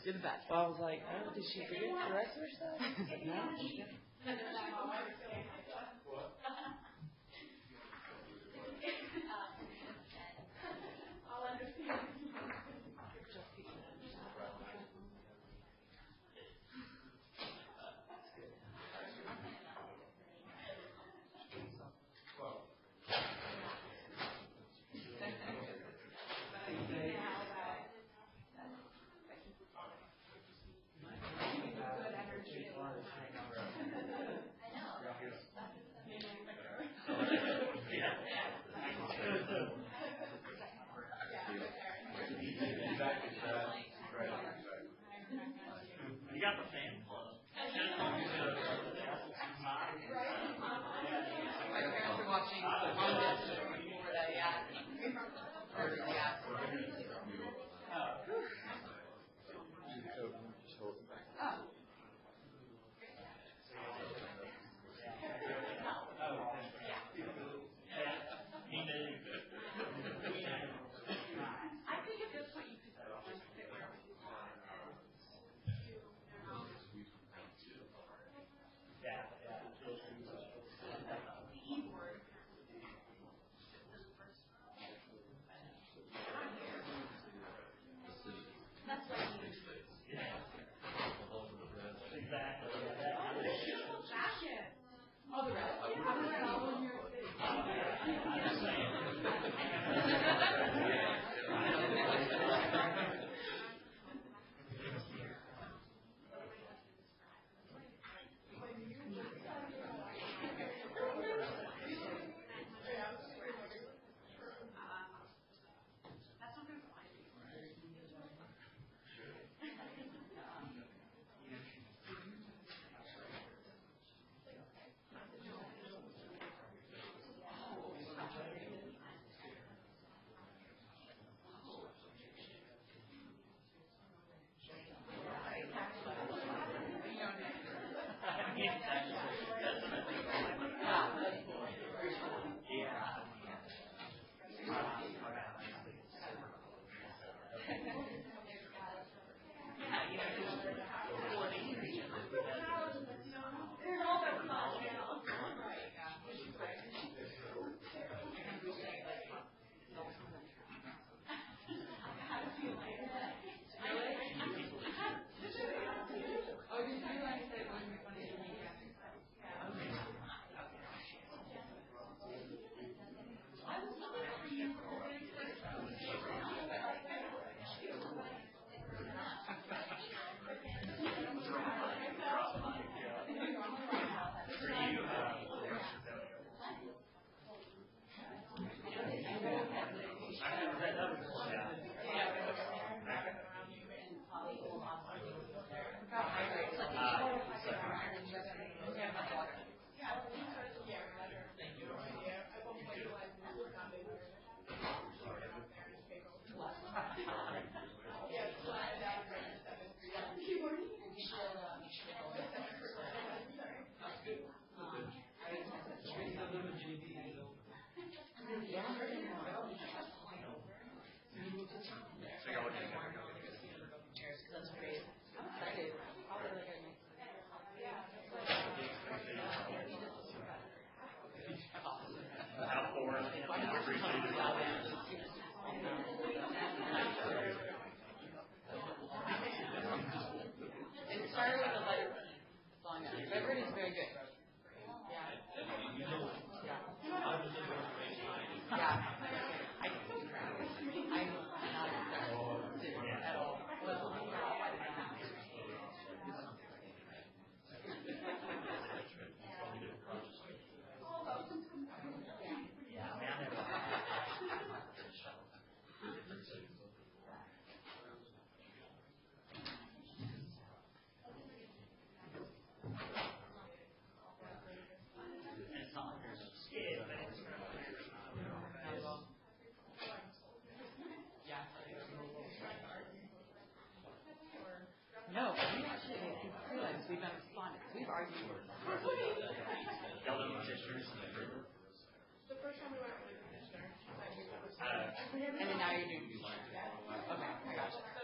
You're the best. Well, I was like, oh, did she forget the rest of her stuff? No. No, we actually realized we've been respondents. We've argued. The first time we went with Petitioner. And then now you're doing. Okay, I gotcha.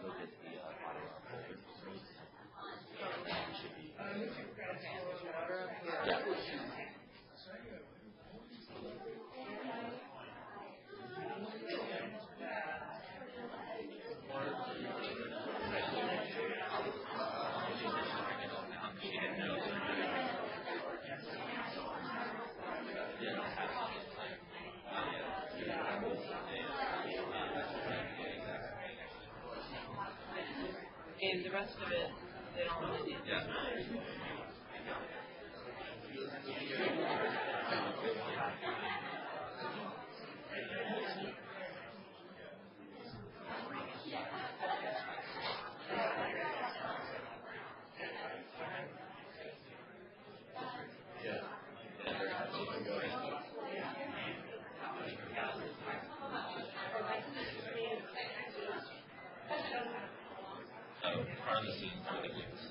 look at the audio folder. Should be. Yeah. And the rest of it, they don't really need. Yeah. Pharmacy for the weeks.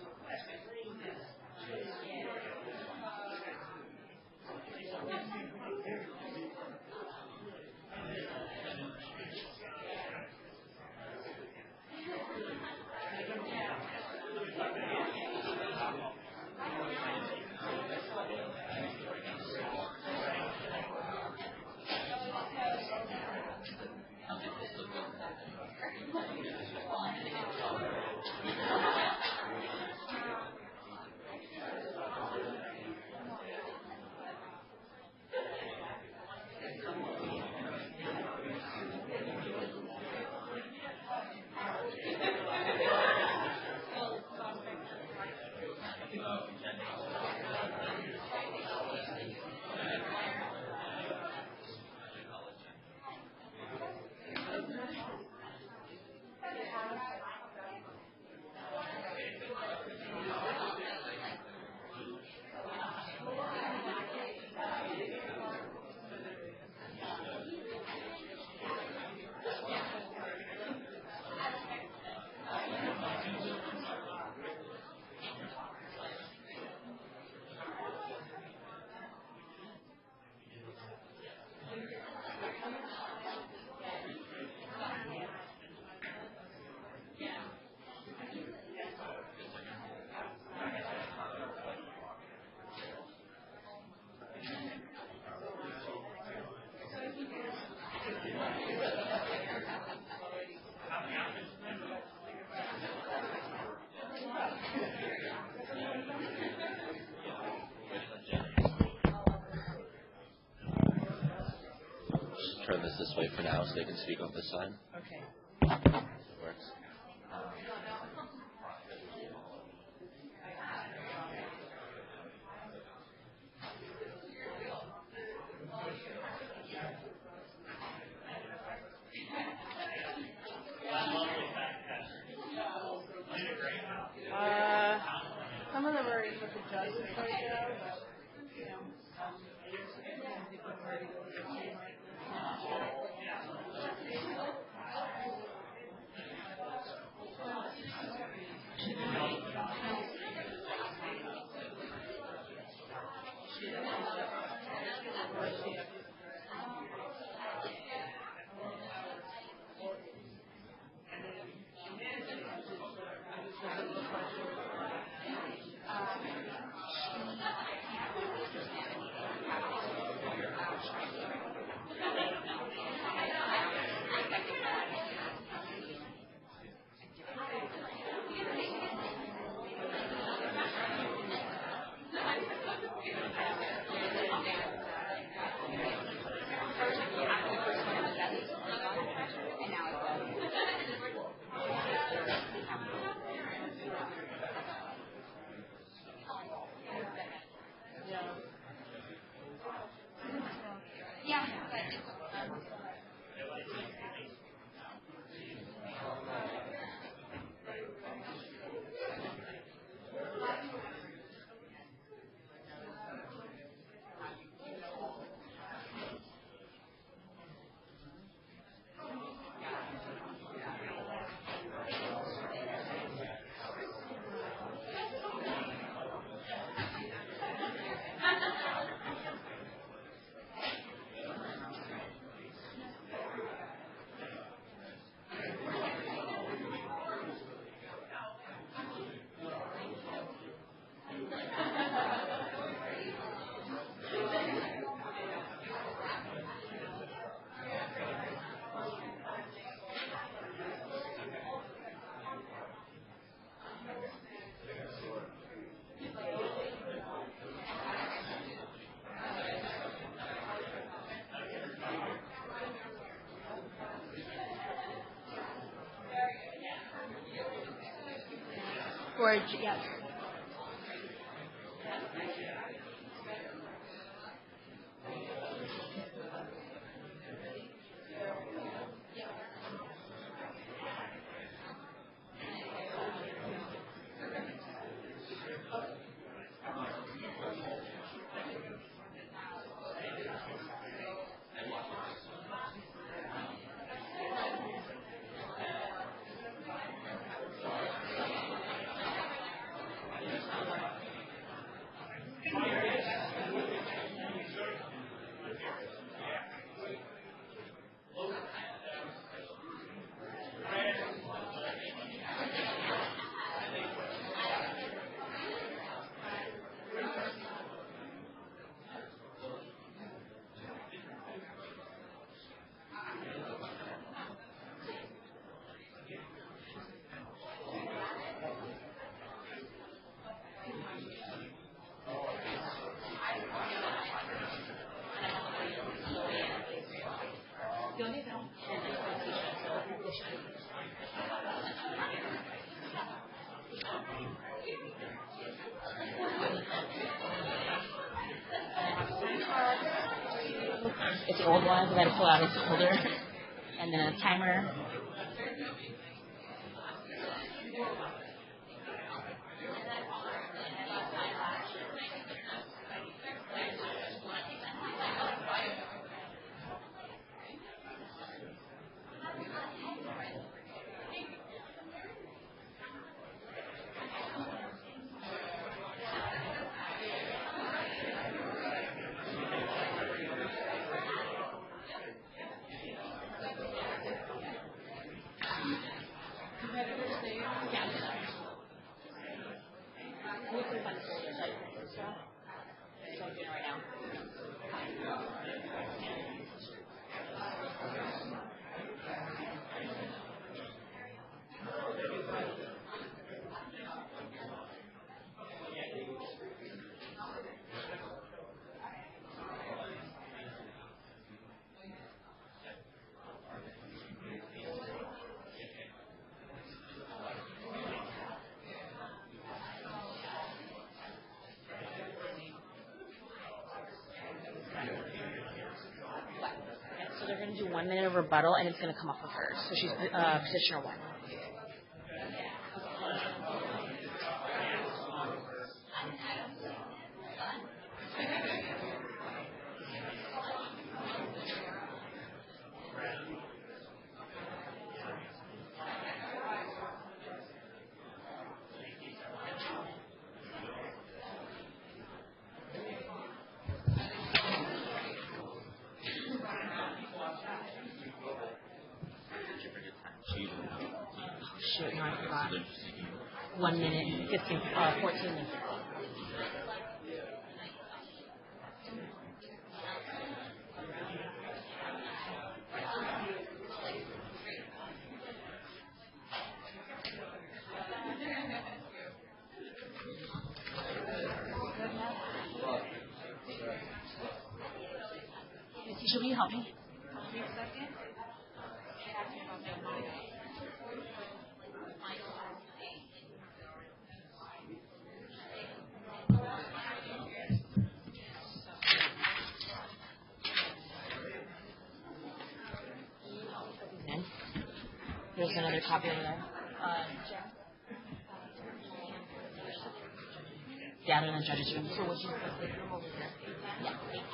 Turn this way for now so they can speak on this side. Okay. Works. Some of them are with the judges right now, but you know, Yes. It's the old one, so I had to pull out its holder. And then a timer. So they're going to do 1 minute of rebuttal, and it's going to come off of hers. So she's petitioner 1. Shoot, no, I forgot. 1 minute, 15, 14 minutes. Tisha, will you help me? There's another copy over there. Down in the judge's room. So would you put this room over here? Yeah, thank you.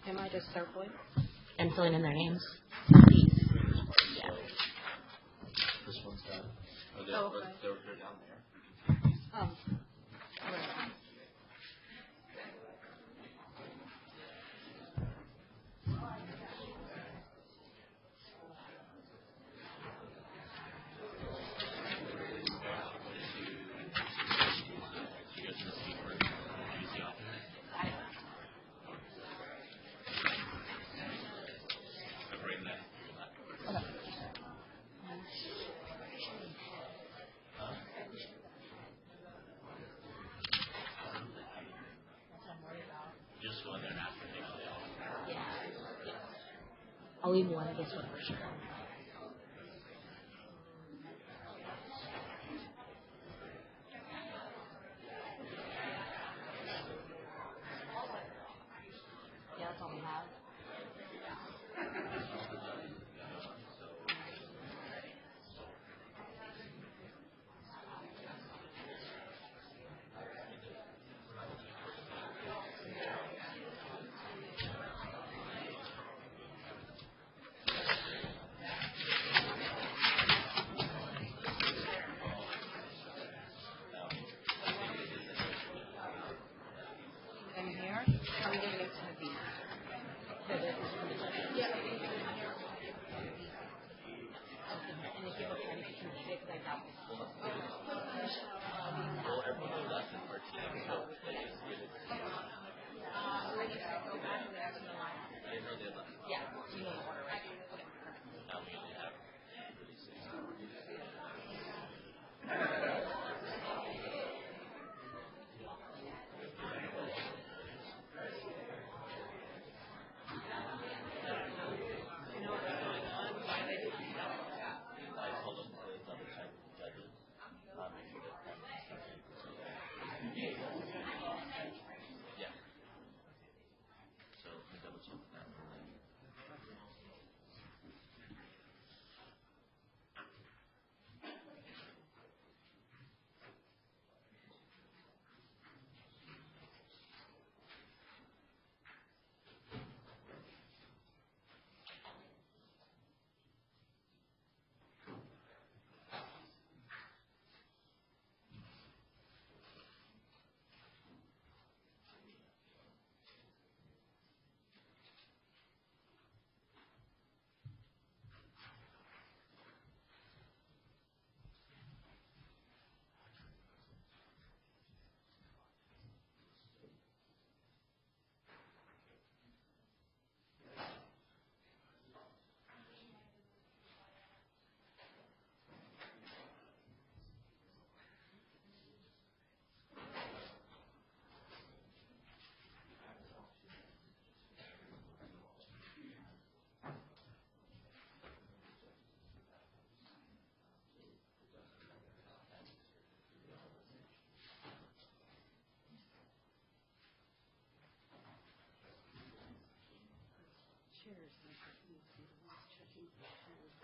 Am I just circling? And filling in their names. Please. Yeah. This one's done. Oh, okay. they're down there. I'll leave one of this one for sure. Yeah, that's all we have.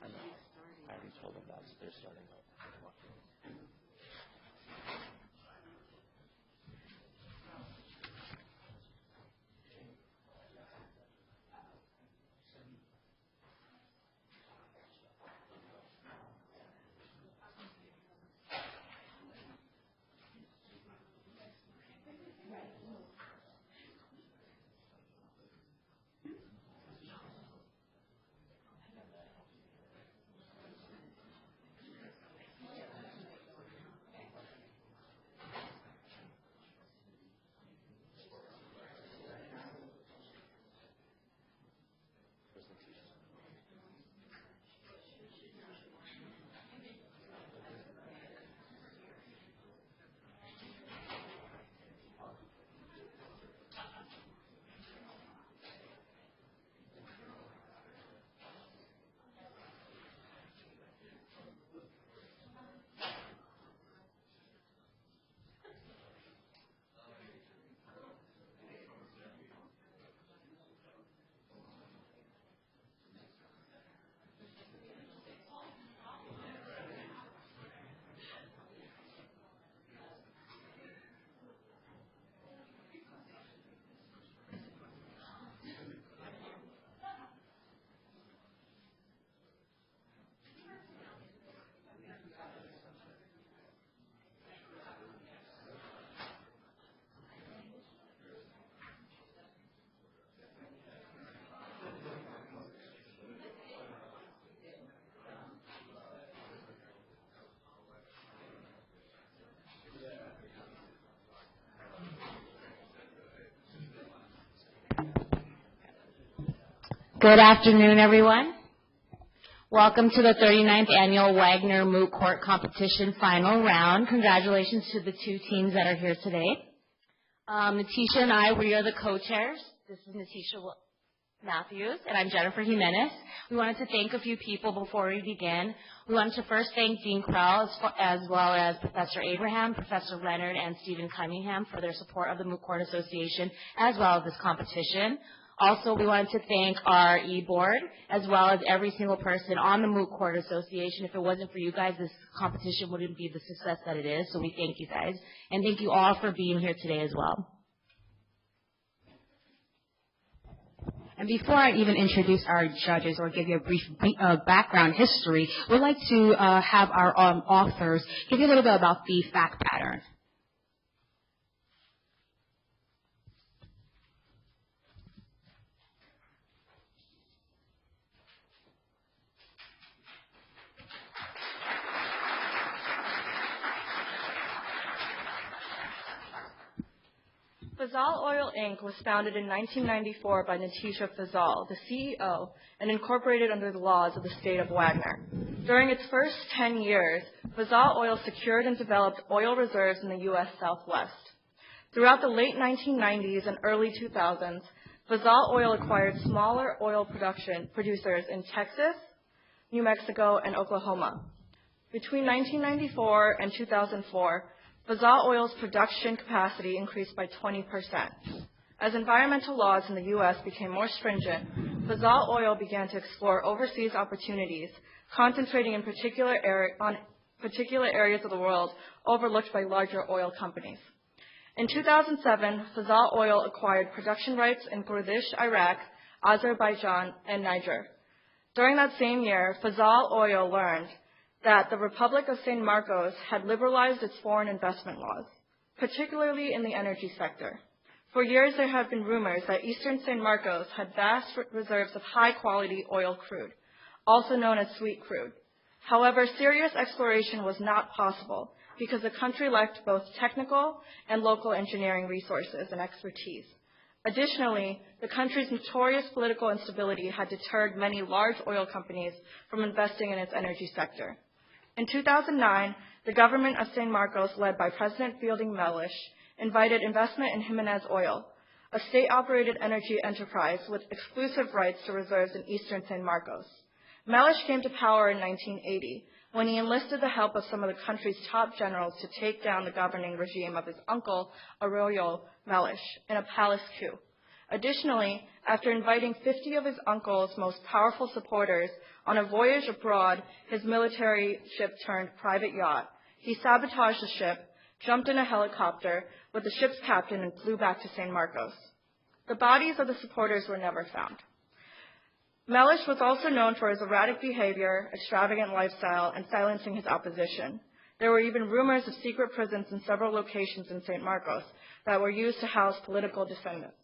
I already told them that, so they're starting up. Good afternoon, everyone. Welcome to the 39th Annual Wagner Moot Court Competition Final Round. Congratulations to the two teams that are here today. Natisha and I, we are the co-chairs. This is Natisha Matthews, and I'm Jennifer Jimenez. We wanted to thank a few people before we begin. We wanted to first thank Dean Crowell as well as Professor Abraham, Professor Leonard, and Stephen Cunningham for their support of the Moot Court Association as well as this competition. Also, we wanted to thank our e-board as well as every single person on the Moot Court Association. If it wasn't for you guys, this competition wouldn't be the success that it is, so we thank you guys. And thank you all for being here today as well. And before I even introduce our judges or give you a brief background history, we'd like to have our authors give you a little bit about the fact pattern. Fazal Oil, Inc. was founded in 1994 by Natisha Fazal, the CEO, and incorporated under the laws of the state of Wagner. During its first 10 years, Fazal Oil secured and developed oil reserves in the U.S. Southwest. Throughout the late 1990s and early 2000s, Fazal Oil acquired smaller oil producers in Texas, New Mexico, and Oklahoma. Between 1994 and 2004, Fazal Oil's production capacity increased by 20%. As environmental laws in the U.S. became more stringent, Fazal Oil began to explore overseas opportunities, concentrating in particular areas of the world overlooked by larger oil companies. In 2007, Fazal Oil acquired production rights in Kurdish, Iraq, Azerbaijan, and Niger. During that same year, Fazal Oil learned that the Republic of San Marcos had liberalized its foreign investment laws, particularly in the energy sector. For years, there have been rumors that eastern San Marcos had vast reserves of high-quality oil crude, also known as sweet crude. However, serious exploration was not possible because the country lacked both technical and local engineering resources and expertise. Additionally, the country's notorious political instability had deterred many large oil companies from investing in its energy sector. In 2009, the government of San Marcos, led by President Fielding Mellish, invited investment in Jimenez Oil, a state-operated energy enterprise with exclusive rights to reserves in eastern San Marcos. Mellish came to power in 1980 when he enlisted the help of some of the country's top generals to take down the governing regime of his uncle, Arroyo Mellish, in a palace coup. Additionally, after inviting 50 of his uncle's most powerful supporters on a voyage abroad, his military ship turned private yacht, he sabotaged the ship, jumped in a helicopter with the ship's captain, and flew back to San Marcos. The bodies of the supporters were never found. Mellish was also known for his erratic behavior, extravagant lifestyle, and silencing his opposition. There were even rumors of secret prisons in several locations in San Marcos that were used to house political defendants.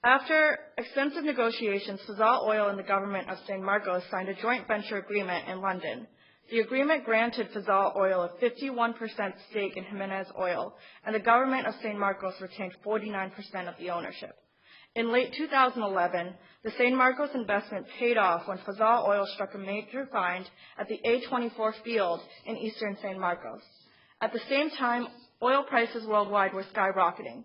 After extensive negotiations, Fazal Oil and the government of San Marcos signed a joint venture agreement in London. The agreement granted Fazal Oil a 51% stake in Jimenez Oil, and the government of San Marcos retained 49% of the ownership. In late 2011, the San Marcos investment paid off when Fazal Oil struck a major find at the A24 field in eastern San Marcos. At the same time, oil prices worldwide were skyrocketing.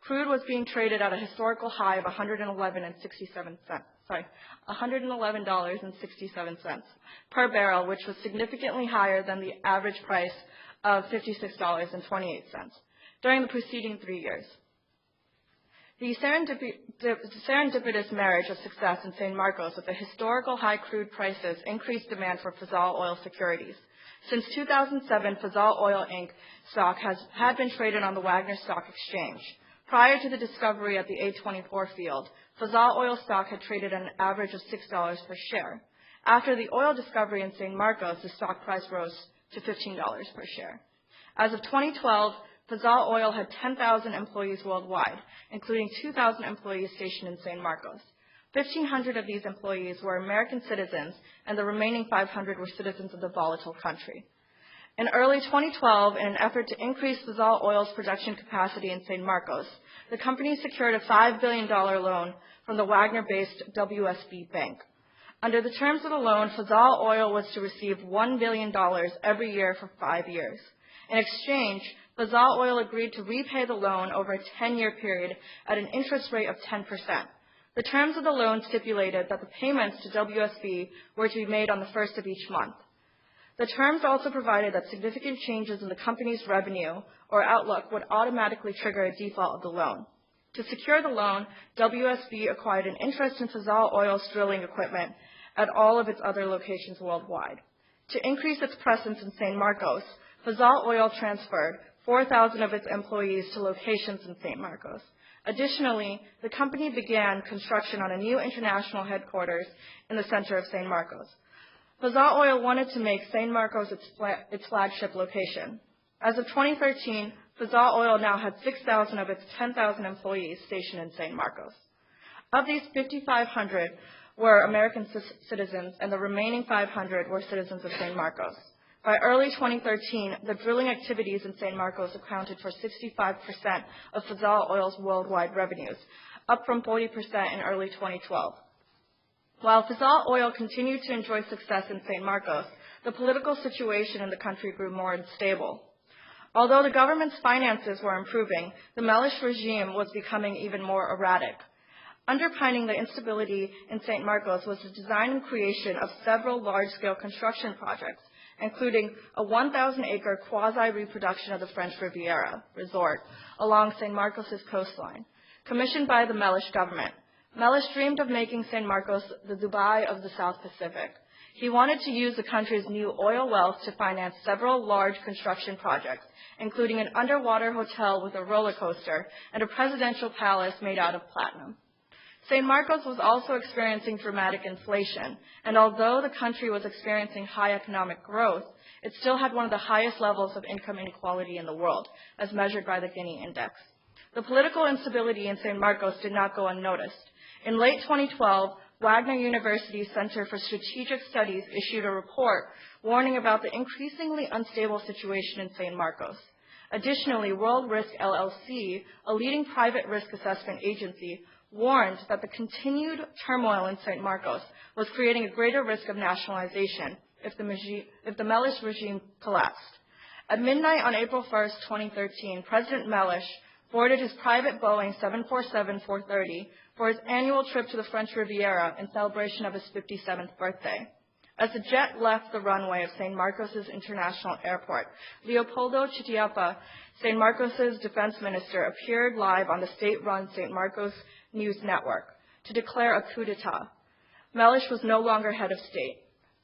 Crude was being traded at a historical high of $111.67 per barrel, which was significantly higher than the average price of $56.28 during the preceding 3 years. The serendipitous marriage of success in San Marcos with the historical high crude prices increased demand for Fazal Oil securities. Since 2007, Fazal Oil, Inc. stock had been traded on the Wagner Stock Exchange. Prior to the discovery at the A24 field, Fazal Oil stock had traded at an average of $6 per share. After the oil discovery in San Marcos, the stock price rose to $15 per share. As of 2012, Fazal Oil had 10,000 employees worldwide, including 2,000 employees stationed in San Marcos. 1,500 of these employees were American citizens, and the remaining 500 were citizens of the volatile country. In early 2012, in an effort to increase Fazal Oil's production capacity in San Marcos, the company secured a $5 billion loan from the Wagner-based WSB Bank. Under the terms of the loan, Fazal Oil was to receive $1 billion every year for 5 years. In exchange, Fazal Oil agreed to repay the loan over a 10-year period at an interest rate of 10%. The terms of the loan stipulated that the payments to WSB were to be made on the first of each month. The terms also provided that significant changes in the company's revenue or outlook would automatically trigger a default of the loan. To secure the loan, WSB acquired an interest in Fazal Oil's drilling equipment at all of its other locations worldwide. To increase its presence in San Marcos, Fazal Oil transferred 4,000 of its employees to locations in San Marcos. Additionally, the company began construction on a new international headquarters in the center of San Marcos. Fazal Oil wanted to make San Marcos its flagship location. As of 2013, Fazal Oil now had 6,000 of its 10,000 employees stationed in San Marcos. Of these, 5,500 were American citizens, and the remaining 500 were citizens of San Marcos. By early 2013, the drilling activities in San Marcos accounted for 65% of Fazal Oil's worldwide revenues, up from 40% in early 2012. While Fazal Oil continued to enjoy success in San Marcos, the political situation in the country grew more unstable. Although the government's finances were improving, the Melich regime was becoming even more erratic. Underpinning the instability in San Marcos was the design and creation of several large-scale construction projects, including a 1,000-acre quasi-reproduction of the French Riviera resort along San Marcos' coastline, commissioned by the Melich government. Melich dreamed of making San Marcos the Dubai of the South Pacific. He wanted to use the country's new oil wealth to finance several large construction projects, including an underwater hotel with a roller coaster and a presidential palace made out of platinum. San Marcos was also experiencing dramatic inflation, and although the country was experiencing high economic growth, it still had one of the highest levels of income inequality in the world, as measured by the Gini Index. The political instability in San Marcos did not go unnoticed. In late 2012, Wagner University's Center for Strategic Studies issued a report warning about the increasingly unstable situation in San Marcos. Additionally, World Risk LLC, a leading private risk assessment agency, warned that the continued turmoil in San Marcos was creating a greater risk of nationalization if the Melich regime collapsed. At midnight on April 1, 2013, President Melich boarded his private Boeing 747-430 for his annual trip to the French Riviera in celebration of his 57th birthday. As the jet left the runway of San Marcos International Airport, Leopoldo Chitiapa, San Marcos' defense minister, appeared live on the state-run San Marcos News Network to declare a coup d'etat. Melich was no longer head of state.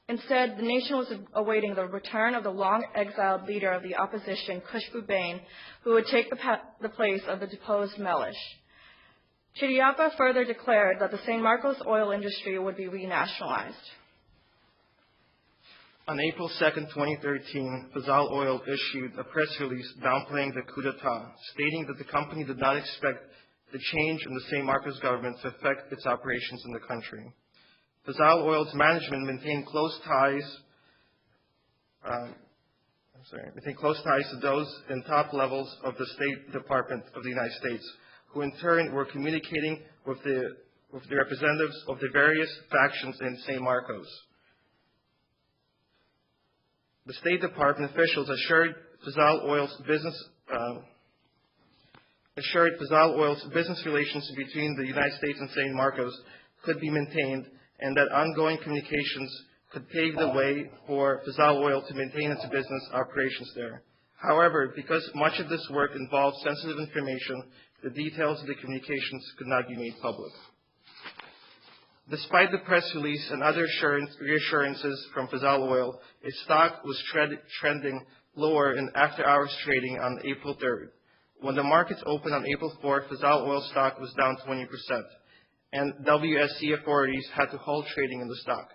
Instead, the nation was awaiting the return of the long-exiled leader of the opposition, Khushbu Bain, who would take the place of the deposed Melich. Chitiapa further declared that the San Marcos oil industry would be renationalized. On April 2, 2013, Fazal Oil issued a press release downplaying the coup d'etat, stating that the company did not expect the change in the San Marcos government to affect its operations in the country. Fazal Oil's management maintained close ties to those in top levels of the State Department of the United States, who in turn were communicating with the representatives of the various factions in San Marcos. The State Department officials assured Fazal Oil's business relations between the United States and San Marcos could be maintained, and that ongoing communications could pave the way for Fazal Oil to maintain its business operations there. However, because much of this work involved sensitive information, the details of the communications could not be made public. Despite the press release and other reassurances from Fazal Oil, its stock was trending lower in after-hours trading on April 3rd. When the markets opened on April 4th, Fazal Oil stock was down 20%, and WSC authorities had to halt trading in the stock.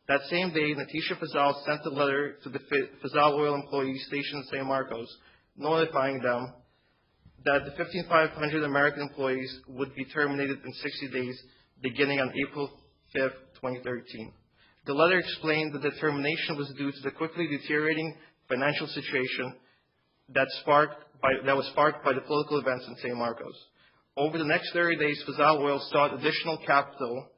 That same day, Natisha Fazal sent a letter to the Fazal Oil employees stationed in San Marcos, notifying them that the 1,500 American employees would be terminated in 60 days, beginning on April 5, 2013. The letter explained that the termination was due to the quickly deteriorating financial situation that was sparked by the political events in San Marcos. Over the next 30 days, Fazal Oil sought additional capital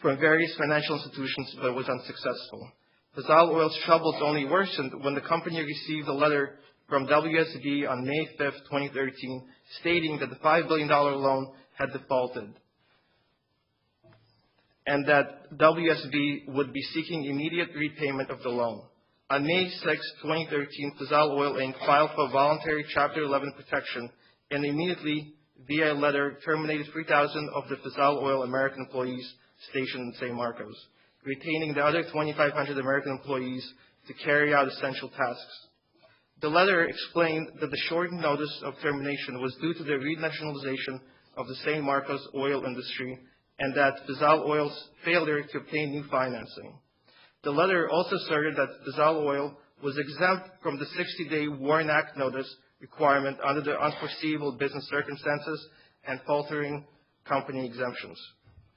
from various financial institutions, but was unsuccessful. Fazal Oil's troubles only worsened when the company received a letter from WSB on May 5, 2013, stating that the $5 billion loan had defaulted and that WSB would be seeking immediate repayment of the loan. On May 6, 2013, Fazal Oil Inc. filed for voluntary Chapter 11 protection and immediately, via letter, terminated 3,000 of the Fazal Oil American employees stationed in San Marcos, retaining the other 2,500 American employees to carry out essential tasks. The letter explained that the shortened notice of termination was due to the renationalization of the San Marcos oil industry and that Fazal Oil's failure to obtain new financing. The letter also asserted that Fazal Oil was exempt from the 60-day WARN Act notice requirement under the unforeseeable business circumstances and faltering company exemptions.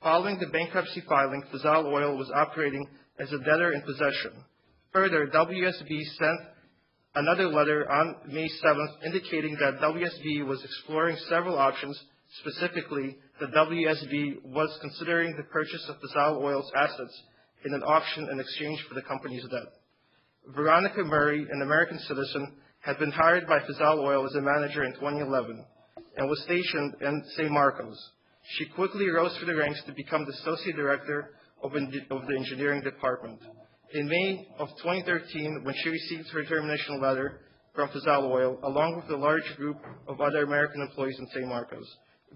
Following the bankruptcy filing, Fazal Oil was operating as a debtor in possession. Further, WSB sent another letter on May 7th indicating that WSB was exploring several options. Specifically, that WSB was considering the purchase of Fazal Oil's assets in an auction in exchange for the company's debt. Veronica Murray, an American citizen, had been hired by Fazal Oil as a manager in 2011 and was stationed in San Marcos. She quickly rose through the ranks to become the associate director of the engineering department. In May of 2013, when she received her termination letter from Fazal Oil, along with a large group of other American employees in San Marcos,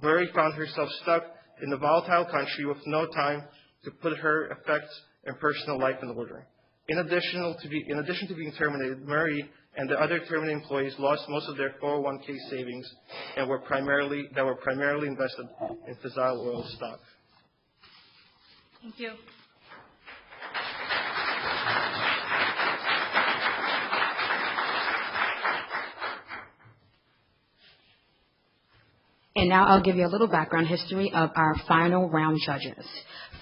Murray found herself stuck in a volatile country with no time to put her effects and personal life in order. In addition to being terminated, Murray and the other terminated employees lost most of their 401k savings and were primarily invested in Fazal Oil stock. Thank you. And now I'll give you a little background history of our final round judges.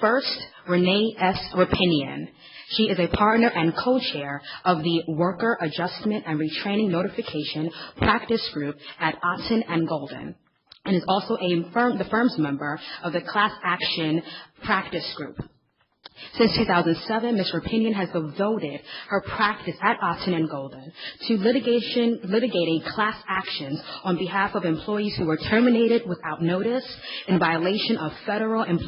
First, René S. Roupinian. She is a partner and co-chair of the Worker Adjustment and Retraining Notification Practice Group at Outten Golden, and is also the firm's member of the Class Action Practice Group. Since 2007, Ms. Roupinian has devoted her practice at Outten Golden to litigating class actions on behalf of employees who were terminated without notice in violation of federal and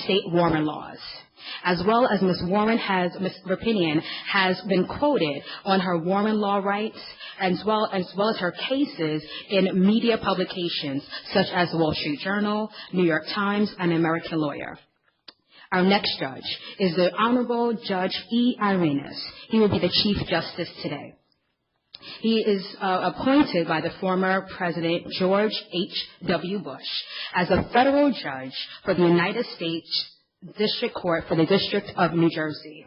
state Warren laws. As well as Ms. Roupinian has been quoted on her Warren law rights, as well as her cases in media publications such as Wall Street Journal, New York Times, and American Lawyer. Our next judge is the Honorable Judge e.irenas. He will be the Chief Justice today. He is appointed by the former President George H.W. Bush as a federal judge for the United States District Court for the District of New Jersey.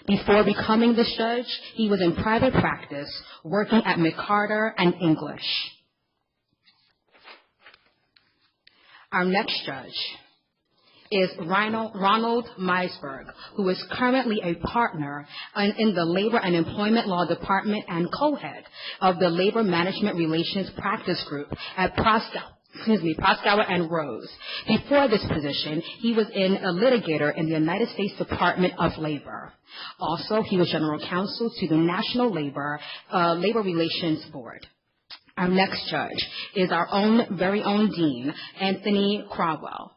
Before becoming this judge, he was in private practice working at McCarter and English. Our next judge is Ronald Meisburg, who is currently a partner in the Labor and Employment Law Department and co-head of the Labor Management Relations Practice Group at Proskauer Rose. Before this position, he was a litigator in the United States Department of Labor. Also, he was general counsel to the National Labor Relations Board. Our next judge is our very own Dean Anthony Crowell.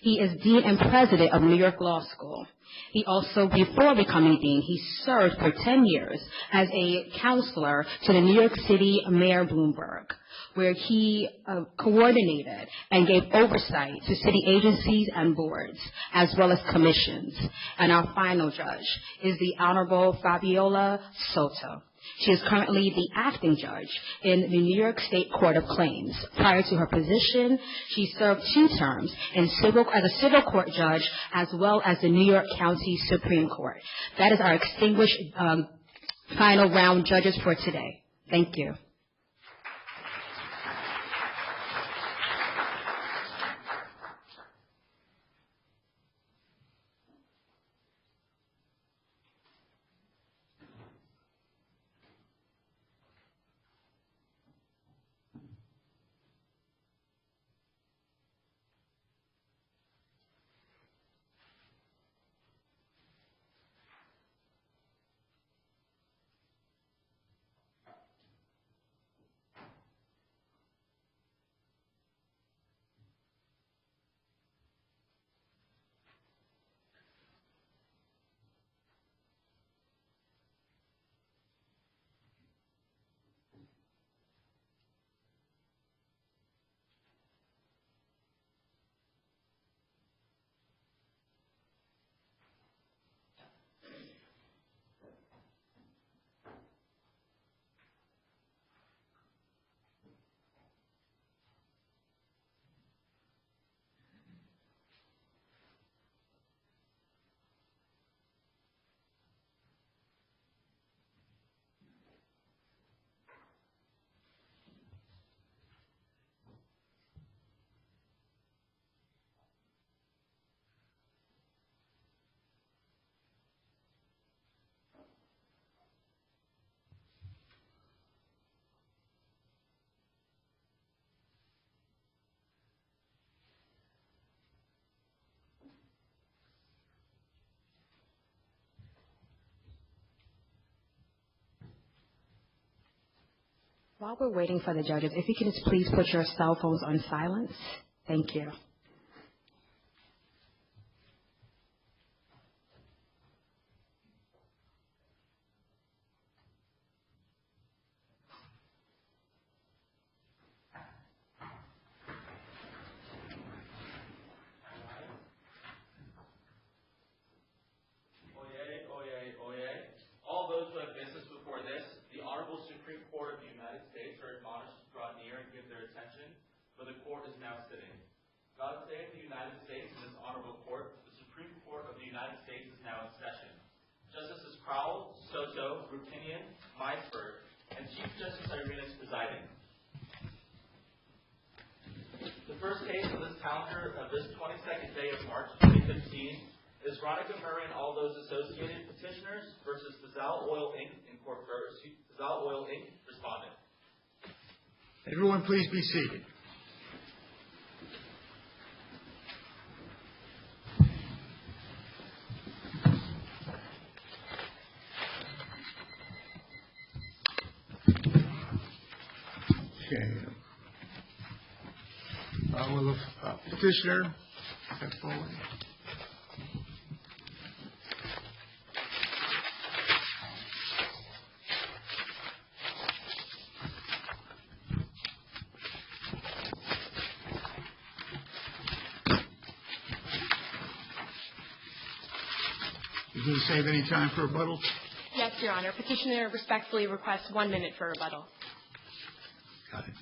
He is Dean and President of New York Law School. He also, before becoming dean, he served for 10 years as a counselor to the New York City Mayor Bloomberg, where he coordinated and gave oversight to city agencies and boards, as well as commissions. And our final judge is the Honorable Faviola Soto. She is currently the acting judge in the New York State Court of Claims. Prior to her position, she served 2 terms as a civil court judge, as well as the New York County Supreme Court. That is our extinguished final round judges for today. Thank you. While we're waiting for the judges, if you can just please put your cell phones on silence. Thank you. God save the United States and this honorable court. The Supreme Court of the United States is now in session. Justices Crowell, Soto, Roupinian, Meisburg, and Chief Justice e.irenas presiding. The first case of this calendar of this 22nd day of March 2015 is Wagner and all those associated petitioners versus Faviola Oil Inc. Faviola Oil Inc. Respondent. Everyone, please be seated. Okay. Will the petitioner step forward? You going to save any time for rebuttal? Yes, Your Honor. Petitioner respectfully requests 1 minute for rebuttal. Got it.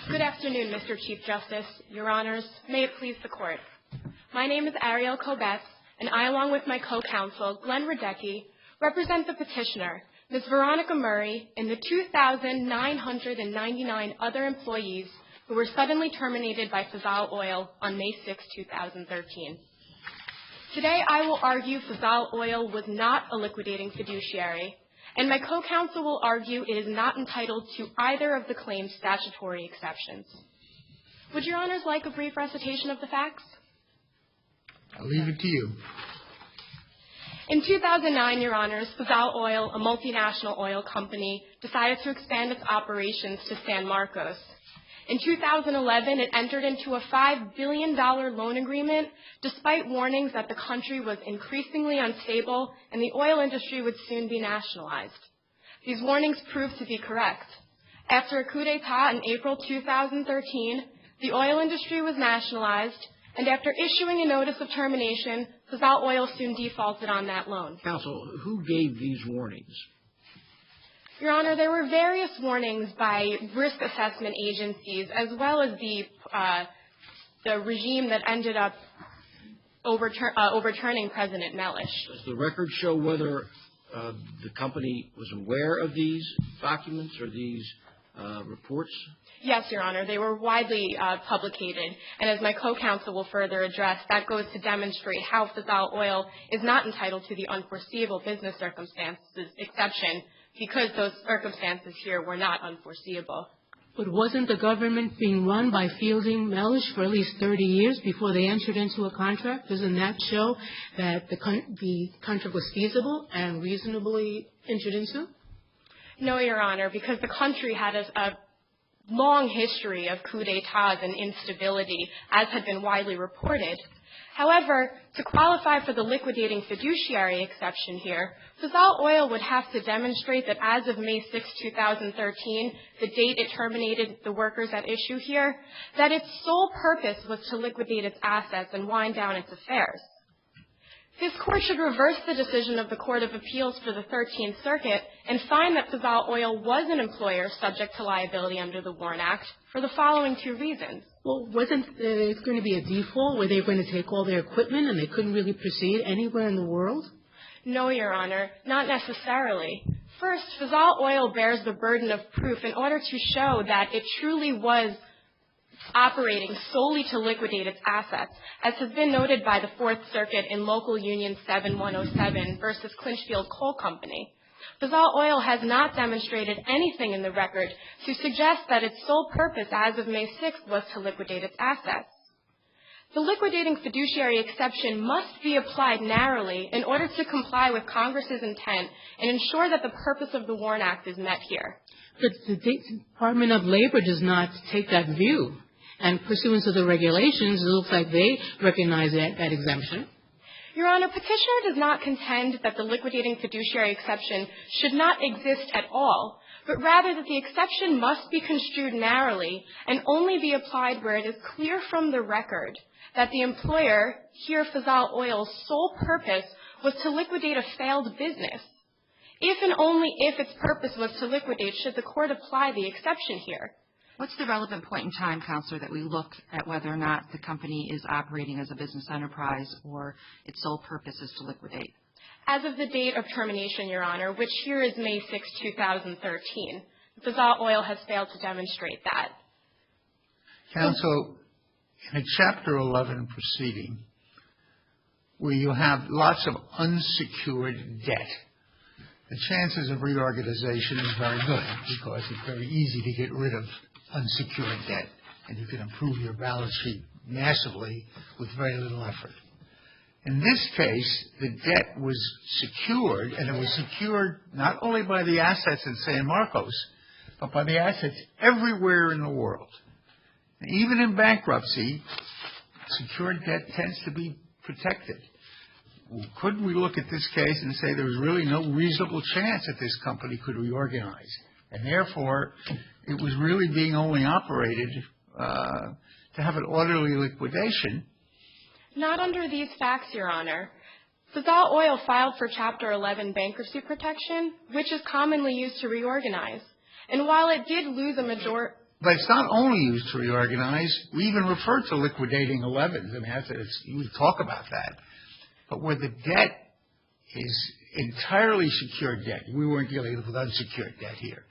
Good afternoon, Mr. Chief Justice, Your Honors. May it please the Court. My name is Ariel Kobetz, and I, along with my co-counsel, Glenn Radecki, represent the petitioner, Ms. Veronica Murray, and the 2,999 other employees who were suddenly terminated by Faviola Oil on May 6, 2013. Today, I will argue Faviola Oil was not a liquidating fiduciary, and my co-counsel will argue it is not entitled to either of the claimed statutory exceptions. Would Your Honors like a brief recitation of the facts? I'll leave it to you. In 2009, Your Honors, Faviola Oil, a multinational oil company, decided to expand its operations to San Marcos. In 2011, it entered into a $5 billion loan agreement despite warnings that the country was increasingly unstable and the oil industry would soon be nationalized. These warnings proved to be correct. After a coup d'etat in April 2013, the oil industry was nationalized, and after issuing a notice of termination, Faviola Oil soon defaulted on that loan. Counsel, who gave these warnings? Your Honor, there were various warnings by risk assessment agencies, as well as the regime that ended up overturning President Mellish. Does the record show whether the company was aware of these documents or these reports? Yes, Your Honor. They were widely publicated, and as my co-counsel will further address, that goes to demonstrate how Faviola Oil is not entitled to the unforeseeable business circumstances exception, because those circumstances here were not unforeseeable. But wasn't the government being run by Fielding Mellish for at least 30 years before they entered into a contract? Doesn't that show that the contract was feasible and reasonably entered into? No, Your Honor, because the country had a long history of coup d'etats and instability, as had been widely reported. However, to qualify for the liquidating fiduciary exception here, Faviola Oil would have to demonstrate that as of May 6, 2013, the date it terminated the workers at issue here, that its sole purpose was to liquidate its assets and wind down its affairs. This Court should reverse the decision of the Court of Appeals for the 13th Circuit and find that Faviola Oil was an employer subject to liability under the WARN Act for the following two reasons. Well, wasn't it going to be a default where they were going to take all their equipment and they couldn't really proceed anywhere in the world? No, Your Honor, not necessarily. First, Faviola Oil bears the burden of proof in order to show that it truly was operating solely to liquidate its assets, as has been noted by the Fourth Circuit in Local Union 7107 versus Clinchfield Coal Company. Faviola Oil has not demonstrated anything in the record to suggest that its sole purpose as of May 6th was to liquidate its assets. The liquidating fiduciary exception must be applied narrowly in order to comply with Congress's intent and ensure that the purpose of the WARN Act is met here. But the Department of Labor does not take that view. And pursuant to the regulations, it looks like they recognize that exemption. Your Honor, petitioner does not contend that the liquidating fiduciary exception should not exist at all, but rather that the exception must be construed narrowly and only be applied where it is clear from the record that the employer, here Fazal Oil's sole purpose was to liquidate a failed business. If and only if its purpose was to liquidate should the court apply the exception here. What's the relevant point in time, Counselor, that we look at whether or not the company is operating as a business enterprise or its sole purpose is to liquidate? As of the date of termination, Your Honor, which here is May 6, 2013, Fazal Oil has failed to demonstrate that. Counsel, in a Chapter 11 proceeding, where you have lots of unsecured debt, the chances of reorganization is very good because it's very easy to get rid of unsecured debt, and you can improve your balance sheet massively with very little effort. In this case, the debt was secured, and it was secured not only by the assets in San Marcos, but by the assets everywhere in the world. And even in bankruptcy, secured debt tends to be protected. Couldn't we look at this case and say there was really no reasonable chance that this company could reorganize? And therefore, it was really being only operated to have an orderly liquidation. Not under these facts, Your Honor. Fazal Oil filed for Chapter 11 bankruptcy protection, which is commonly used to reorganize. And while it did lose a majority... But it's not only used to reorganize. We even refer to liquidating 11s. I mean, you talk about that. But where the debt is entirely secured debt, we weren't dealing with unsecured debt here.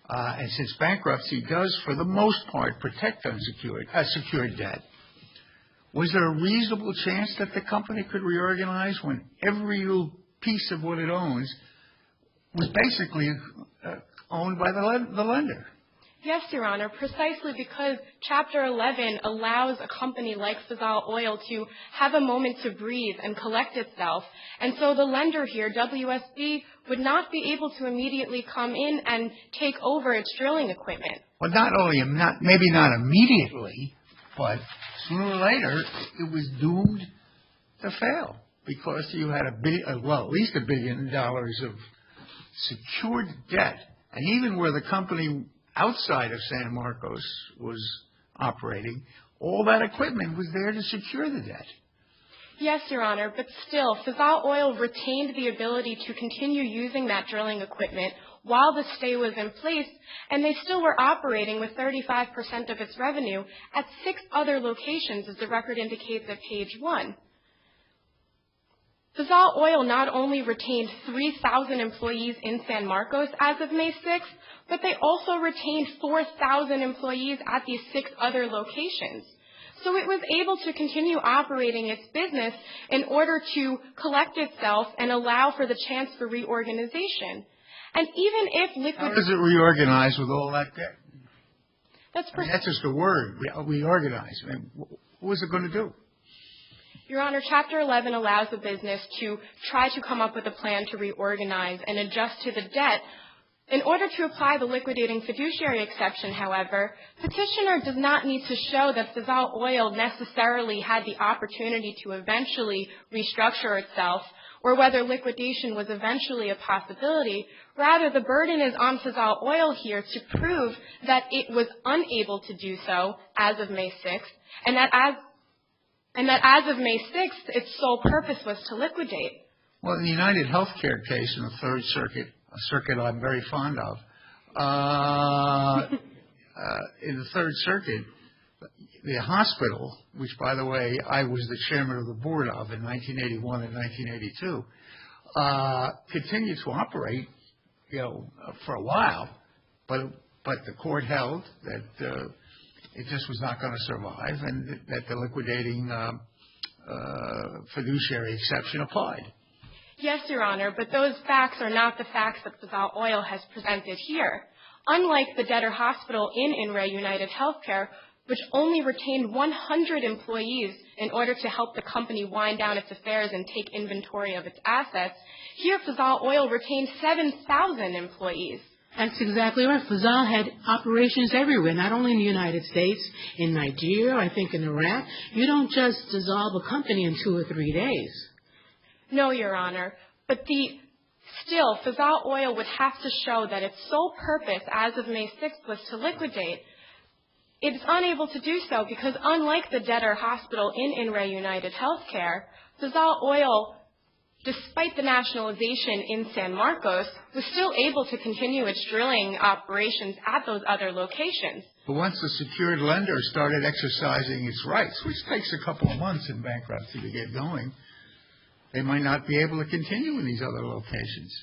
And since bankruptcy does, for the most part, protect secured debt, was there a reasonable chance that the company could reorganize when every little piece of what it owns was basically owned by the lender? Yes, Your Honor, precisely because Chapter 11 allows a company like Fazal Oil to have a moment to breathe and collect itself. And so the lender here, WSB, would not be able to immediately come in and take over its drilling equipment. Well, maybe not immediately, but sooner or later it was doomed to fail because you had at least $1 billion of secured debt. And even where the company outside of San Marcos was operating, all that equipment was there to secure the debt. Yes, Your Honor, but still, Fazal Oil retained the ability to continue using that drilling equipment while the stay was in place, and they still were operating with 35% of its revenue at 6 other locations, as the record indicates at page 1. Fazal Oil not only retained 3,000 employees in San Marcos as of May 6th, but they also retained 4,000 employees at these 6 other locations. So it was able to continue operating its business in order to collect itself and allow for the chance for reorganization. And even if How does it reorganize with all that debt? That's just a word, reorganize. I mean, what was it going to do? Your Honor, Chapter 11 allows the business to try to come up with a plan to reorganize and adjust to the debt. In order to apply the liquidating fiduciary exception, however, petitioner does not need to show that Fazal Oil necessarily had the opportunity to eventually restructure itself or whether liquidation was eventually a possibility. Rather, the burden is on Fazal Oil here to prove that it was unable to do so as of May 6th, and that as of May 6th, its sole purpose was to liquidate. Well, in the United Healthcare case in the Third Circuit, a circuit I'm very fond of, in the Third Circuit, the hospital, which, by the way, I was the chairman of the board of in 1981 and 1982, continued to operate, for a while, but the court held that it just was not going to survive, and that the liquidating fiduciary exception applied. Yes, Your Honor, but those facts are not the facts that Fazal Oil has presented here. Unlike the debtor hospital in Re United Healthcare, which only retained 100 employees in order to help the company wind down its affairs and take inventory of its assets, here Fazal Oil retained 7,000 employees. That's exactly right. Fazal had operations everywhere, not only in the United States, in Nigeria, I think in Iraq. You don't just dissolve a company in 2 or 3 days. No, Your Honor. But still, Fazal Oil would have to show that its sole purpose as of May 6th was to liquidate. It's unable to do so because unlike the debtor hospital in In Re United Healthcare, Fazal Oil, despite the nationalization in San Marcos, was still able to continue its drilling operations at those other locations. But once the secured lender started exercising its rights, which takes a couple of months in bankruptcy to get going, they might not be able to continue in these other locations.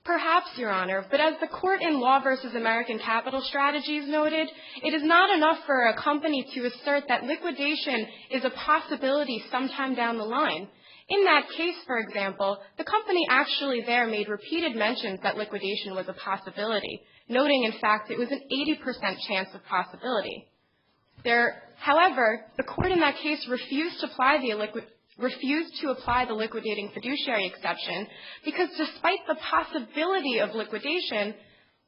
Perhaps, Your Honor, but as the court in Law v. American Capital Strategies noted, it is not enough for a company to assert that liquidation is a possibility sometime down the line. In that case, for example, the company actually there made repeated mentions that liquidation was a possibility, noting, in fact, it was an 80% chance of possibility. However, the court in that case refused to apply the liquidating fiduciary exception because despite the possibility of liquidation,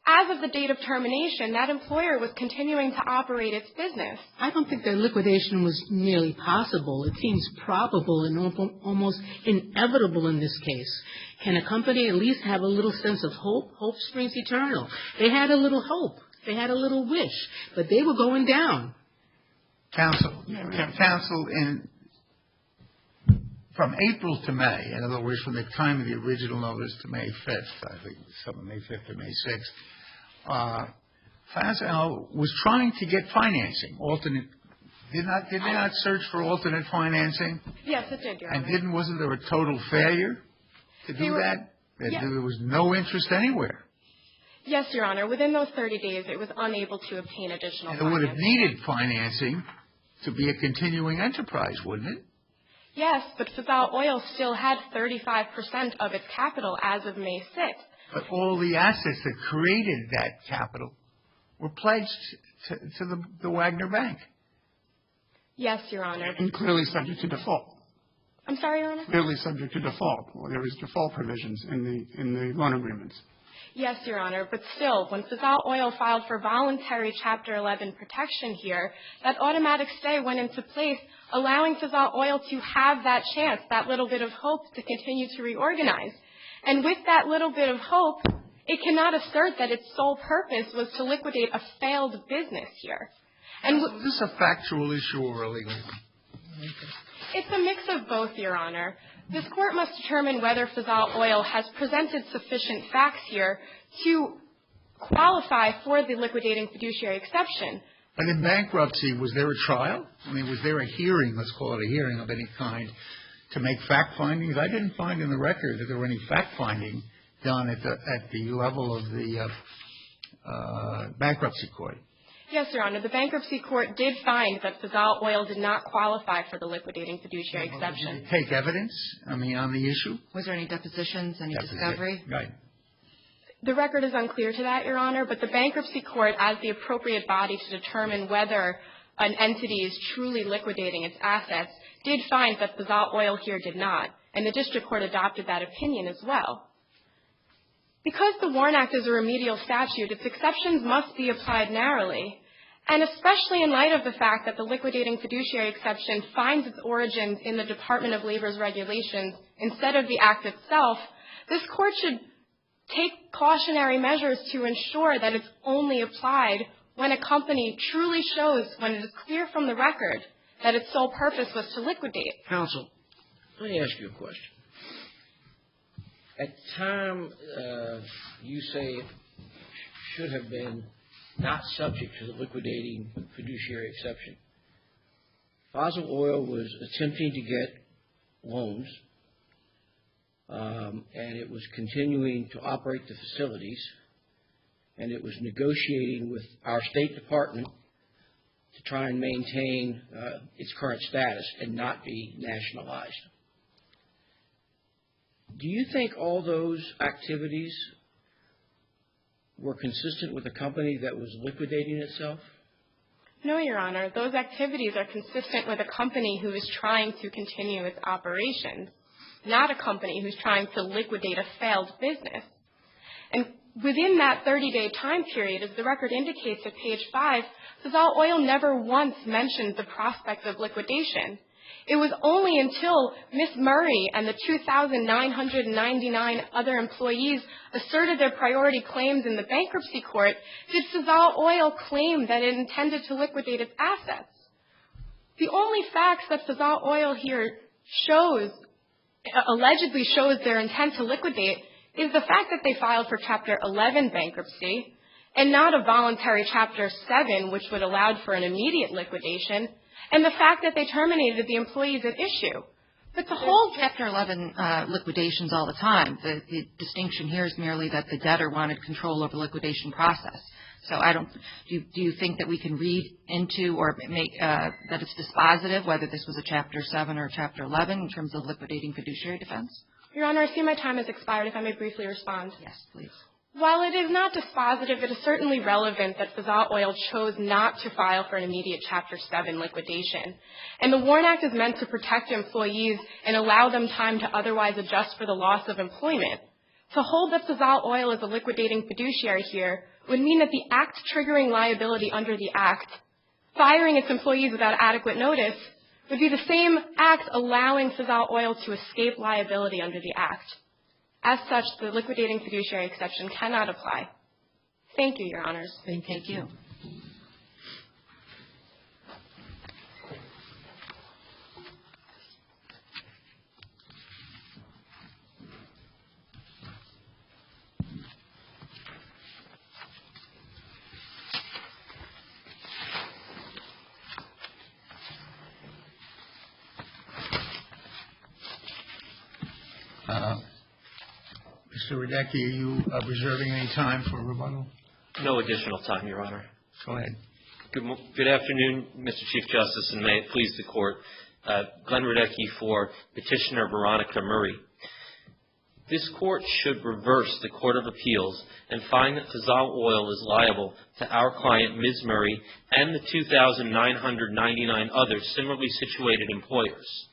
as of the date of termination, that employer was continuing to operate its business. I don't think that liquidation was merely possible. It seems probable and almost inevitable in this case. Can a company at least have a little sense of hope? Hope springs eternal. They had a little hope. They had a little wish, but they were going down. Counsel, from April to May, in other words, from the time of the original notice to May 5th, I think something May 5th to May 6th, Fazal was trying to get financing, alternate. Did they not search for alternate financing? Yes, it did, Your Honor. And wasn't there a total failure to do that? There was no interest anywhere. Yes, Your Honor. Within those 30 days, it was unable to obtain additional financing. It would have needed financing to be a continuing enterprise, wouldn't it? Yes, but Fazal Oil still had 35% of its capital as of May 6th. But all the assets that created that capital were pledged to the Wagner Bank. Yes, Your Honor. And clearly subject to default. I'm sorry, Your Honor? Clearly subject to default. Well, there is default provisions in the loan agreements. Yes, Your Honor, but still, when Fazal Oil filed for voluntary Chapter 11 protection here, that automatic stay went into place, allowing Fazal Oil to have that chance, that little bit of hope to continue to reorganize. And with that little bit of hope, it cannot assert that its sole purpose was to liquidate a failed business here. And is this a factual issue or a legal one? It's a mix of both, Your Honor. This court must determine whether Fazal Oil has presented sufficient facts here to qualify for the liquidating fiduciary exception. But in bankruptcy, was there a trial? I mean, was there a hearing, let's call it a hearing of any kind, to make fact findings? I didn't find in the record that there were any fact finding done at the level of the bankruptcy court. Yes, Your Honor. The bankruptcy court did find that Fazal Oil did not qualify for the liquidating fiduciary exception. Did it take evidence, on the issue? Was there any depositions, any discovery? Right. The record is unclear to that, Your Honor, but the bankruptcy court, as the appropriate body to determine whether an entity is truly liquidating its assets, did find that Fazal Oil here did not, and the district court adopted that opinion as well. Because the WARN Act is a remedial statute, its exceptions must be applied narrowly. And especially in light of the fact that the liquidating fiduciary exception finds its origins in the Department of Labor's regulations instead of the Act itself, this court should take cautionary measures to ensure that it's only applied when a company truly shows, when it is clear from the record, that its sole purpose was to liquidate. Counsel, let me ask you a question. At the time you say it should have been not subject to the liquidating fiduciary exception, Fazal Oil was attempting to get loans, and it was continuing to operate the facilities, and it was negotiating with our State Department to try and maintain its current status and not be nationalized. Do you think all those activities were consistent with a company that was liquidating itself? No, Your Honor. Those activities are consistent with a company who is trying to continue its operations, not a company who's trying to liquidate a failed business. And within that 30-day time period, as the record indicates at page 5, Fazal Oil never once mentioned the prospect of liquidation. It was only until Ms. Murray and the 2,999 other employees asserted their priority claims in the bankruptcy court did Fazal Oil claim that it intended to liquidate its assets. The only facts that Fazal Oil here allegedly shows their intent to liquidate is the fact that they filed for Chapter 11 bankruptcy and not a voluntary Chapter 7, which would allow for an immediate liquidation, and the fact that they terminated the employees at issue. But the whole Chapter 11 liquidations all the time. The distinction here is merely that the debtor wanted control over the liquidation process. So do you think that we can read into or make that it's dispositive whether this was a Chapter 7 or Chapter 11 in terms of liquidating fiduciary defense? Your Honor, I see my time has expired. If I may briefly respond. Yes, please. While it is not dispositive, it is certainly relevant that Fazal Oil chose not to file for an immediate Chapter 7 liquidation. And the WARN Act is meant to protect employees and allow them time to otherwise adjust for the loss of employment. To hold that Fazal Oil is a liquidating fiduciary here would mean that the act triggering liability under the act, firing its employees without adequate notice, would be the same act allowing Fazal Oil to escape liability under the act. As such, the liquidating fiduciary exception cannot apply. Thank you, Your Honors. Thank you. Mr. Radecki, are you reserving any time for rebuttal? No additional time, Your Honor. Go ahead. Good afternoon, Mr. Chief Justice, and may it please the Court. Glenn Radecki for Petitioner Veronica Murray. This Court should reverse the Court of Appeals and find that Fazal Oil is liable to our client, Ms. Murray, and the 2,999 other similarly situated employers.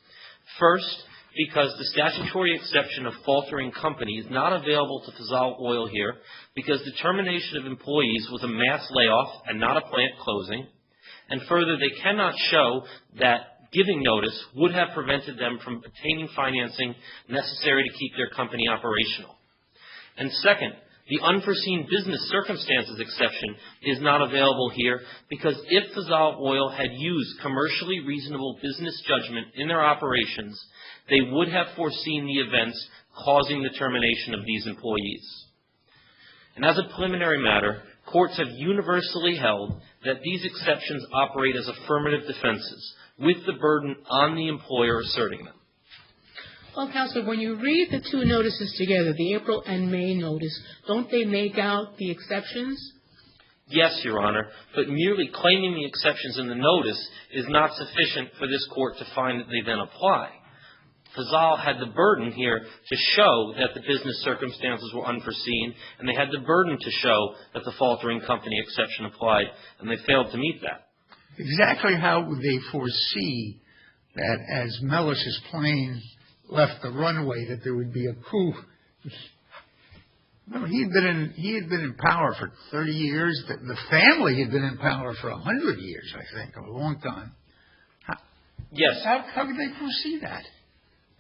First, because the statutory exception of faltering company is not available to Fazal Oil here because the termination of employees was a mass layoff and not a plant closing. And further, they cannot show that giving notice would have prevented them from obtaining financing necessary to keep their company operational. And second, the unforeseen business circumstances exception is not available here because if Fazal Oil had used commercially reasonable business judgment in their operations, they would have foreseen the events causing the termination of these employees. And as a preliminary matter, courts have universally held that these exceptions operate as affirmative defenses, with the burden on the employer asserting them. Well, Counselor, when you read the two notices together, the April and May notice, don't they make out the exceptions? Yes, Your Honor, but merely claiming the exceptions in the notice is not sufficient for this Court to find that they then apply. Fazal had the burden here to show that the business circumstances were unforeseen, and they had the burden to show that the faltering company exception applied, and they failed to meet that. Exactly how would they foresee that as Mellis's plane left the runway that there would be a coup? Remember, he had been in power for 30 years. The family had been in power for 100 years, I think, a long time. Yes. How could they foresee that?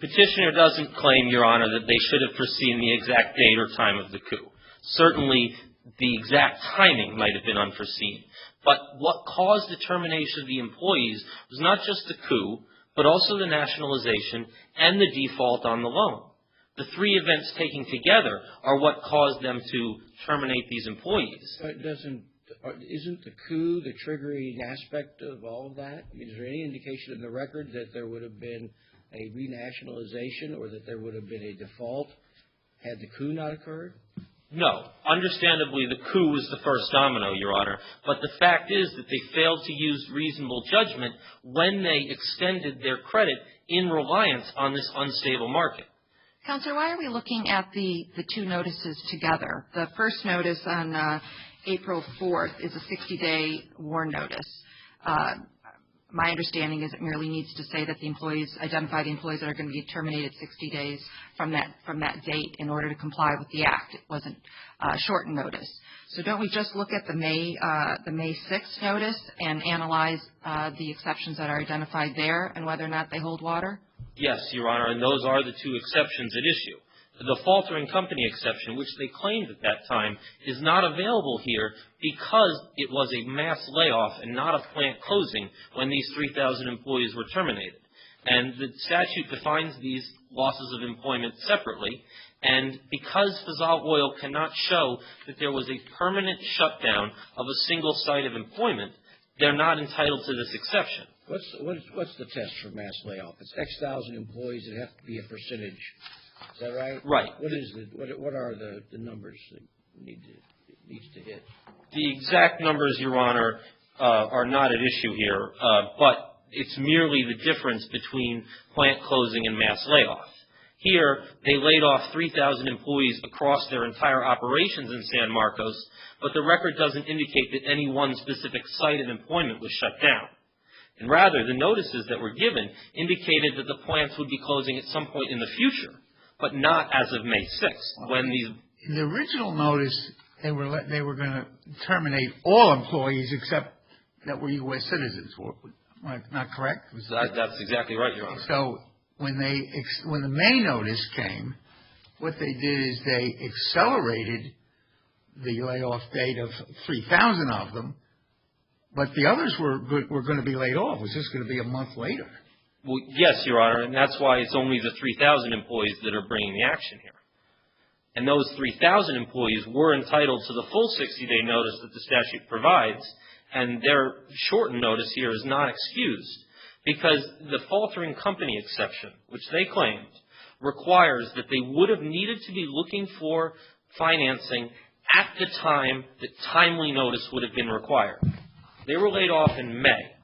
Petitioner doesn't claim, Your Honor, that they should have foreseen the exact date or time of the coup. Certainly, the exact timing might have been unforeseen. But what caused the termination of the employees was not just the coup, but also the nationalization and the default on the loan. The three events taken together are what caused them to terminate these employees. But isn't the coup the triggering aspect of all of that? I mean, is there any indication in the record that there would have been a renationalization or that there would have been a default had the coup not occurred? No. Understandably, the coup was the first domino, Your Honor. But the fact is that they failed to use reasonable judgment when they extended their credit in reliance on this unstable market. Counselor, why are we looking at the two notices together? The first notice on April 4th is a 60-day WARN notice. My understanding is it merely needs to say that the employees, identify the employees that are going to be terminated 60 days from that date in order to comply with the Act. It wasn't shortened notice. So don't we just look at the May 6th notice and analyze the exceptions that are identified there and whether or not they hold water? Yes, Your Honor, and those are the two exceptions at issue. The faltering company exception, which they claimed at that time, is not available here because it was a mass layoff and not a plant closing when these 3,000 employees were terminated. And the statute defines these losses of employment separately, and because Fazal Oil cannot show that there was a permanent shutdown of a single site of employment, they're not entitled to this exception. What's the test for mass layoff? It's X thousand employees. It has to be a percentage. Is that right? Right. What are the numbers that needs to hit? The exact numbers, Your Honor, are not at issue here, but it's merely the difference between plant closing and mass layoff. Here, they laid off 3,000 employees across their entire operations in San Marcos, but the record doesn't indicate that any one specific site of employment was shut down. And rather, the notices that were given indicated that the plants would be closing at some point in the future, but not as of May 6th, when these... In the original notice, they were going to terminate all employees except that were U.S. citizens. Not correct? That's exactly right, Your Honor. So when the May notice came, what they did is they accelerated the layoff date of 3,000 of them, but the others were going to be laid off. It was just going to be a month later. Well, yes, Your Honor, and that's why it's only the 3,000 employees that are bringing the action here. And those 3,000 employees were entitled to the full 60-day notice that the statute provides, and their shortened notice here is not excused because the faltering company exception, which they claimed, requires that they would have needed to be looking for financing at the time that timely notice would have been required. They were laid off in May.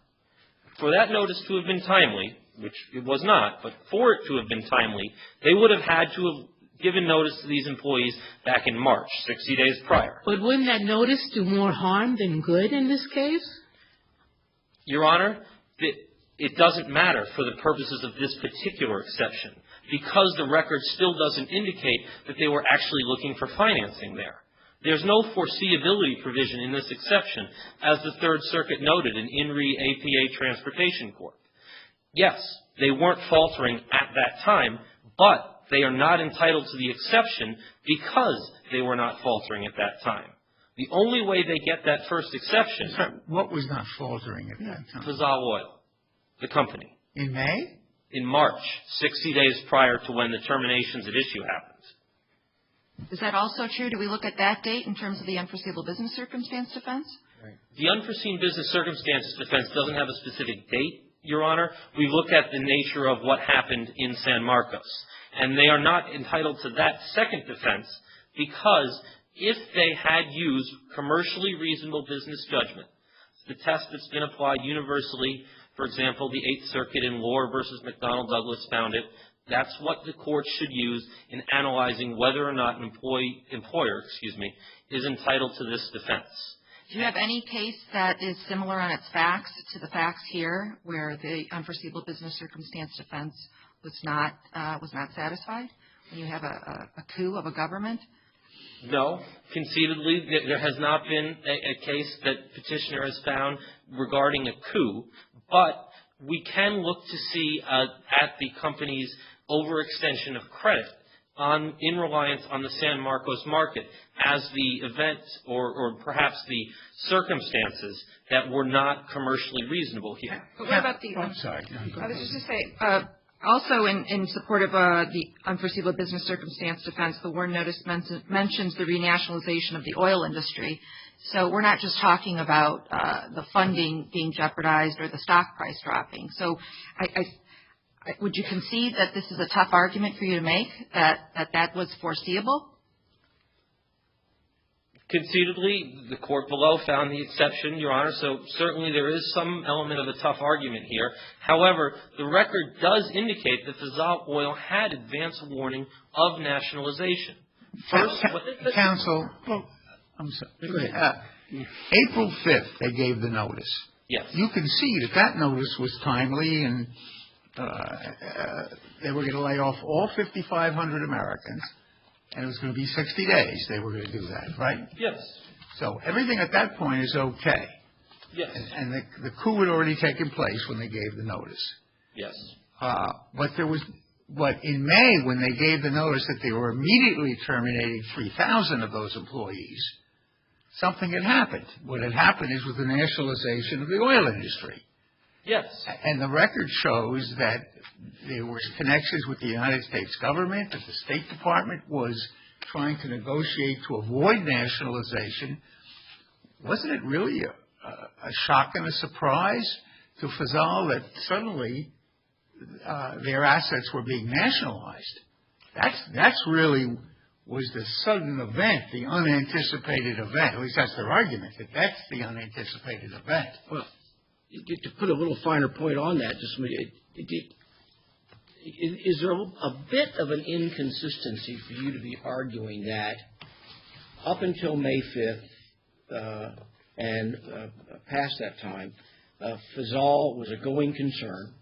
For that notice to have been timely, which it was not, but for it to have been timely, they would have had to have given notice to these employees back in March, 60 days prior. But wouldn't that notice do more harm than good in this case? Your Honor, it doesn't matter for the purposes of this particular exception because the record still doesn't indicate that they were actually looking for financing there. There's no foreseeability provision in this exception, as the Third Circuit noted in INRI APA Transportation Court. Yes, they weren't faltering at that time, but they are not entitled to the exception because they were not faltering at that time. The only way they get that first exception... Sorry, what was not faltering at that time? Fazal Oil, the company. In May? In March, 60 days prior to when the terminations at issue happened. Is that also true? Do we look at that date in terms of the unforeseeable business circumstance defense? Right. The unforeseen business circumstances defense doesn't have a specific date, Your Honor. We look at the nature of what happened in San Marcos. And they are not entitled to that second defense because if they had used commercially reasonable business judgment, the test that's been applied universally, for example, the Eighth Circuit in Lohr versus McDonnell Douglas found it, that's what the court should use in analyzing whether or not an employer is entitled to this defense. Do you have any case that is similar on its facts to the facts here, where the unforeseeable business circumstance defense was not satisfied? When you have a coup of a government? No. Conceitedly, there has not been a case that Petitioner has found regarding a coup, but we can look to see at the company's overextension of credit in reliance on the San Marcos market as the event or perhaps the circumstances that were not commercially reasonable here. But what about the... I'm sorry. I was just going to say, also in support of the unforeseeable business circumstance defense, the Warren Notice mentions the renationalization of the oil industry. So we're not just talking about the funding being jeopardized or the stock price dropping. So would you concede that this is a tough argument for you to make, that was foreseeable? Conceitedly, the court below found the exception, Your Honor, so certainly there is some element of a tough argument here. However, the record does indicate that Fazal Oil had advance warning of nationalization. First, Counsel, I'm sorry. April 5th, they gave the notice. Yes. You can see that notice was timely, and they were going to lay off all 5,500 Americans, and it was going to be 60 days they were going to do that, right? Yes. So everything at that point is okay. Yes. And the coup had already taken place when they gave the notice. Yes. But in May, when they gave the notice that they were immediately terminating 3,000 of those employees, something had happened. What had happened is with the nationalization of the oil industry. Yes. And the record shows that there were connections with the United States government, that the State Department was trying to negotiate to avoid nationalization. Wasn't it really a shock and a surprise to Fazal that suddenly their assets were being nationalized? That's really was the sudden event, the unanticipated event. At least that's their argument, that that's the unanticipated event. Well, to put a little finer point on that, is there a bit of an inconsistency for you to be arguing that up until May 5th and past that time, Fazal was a going concern,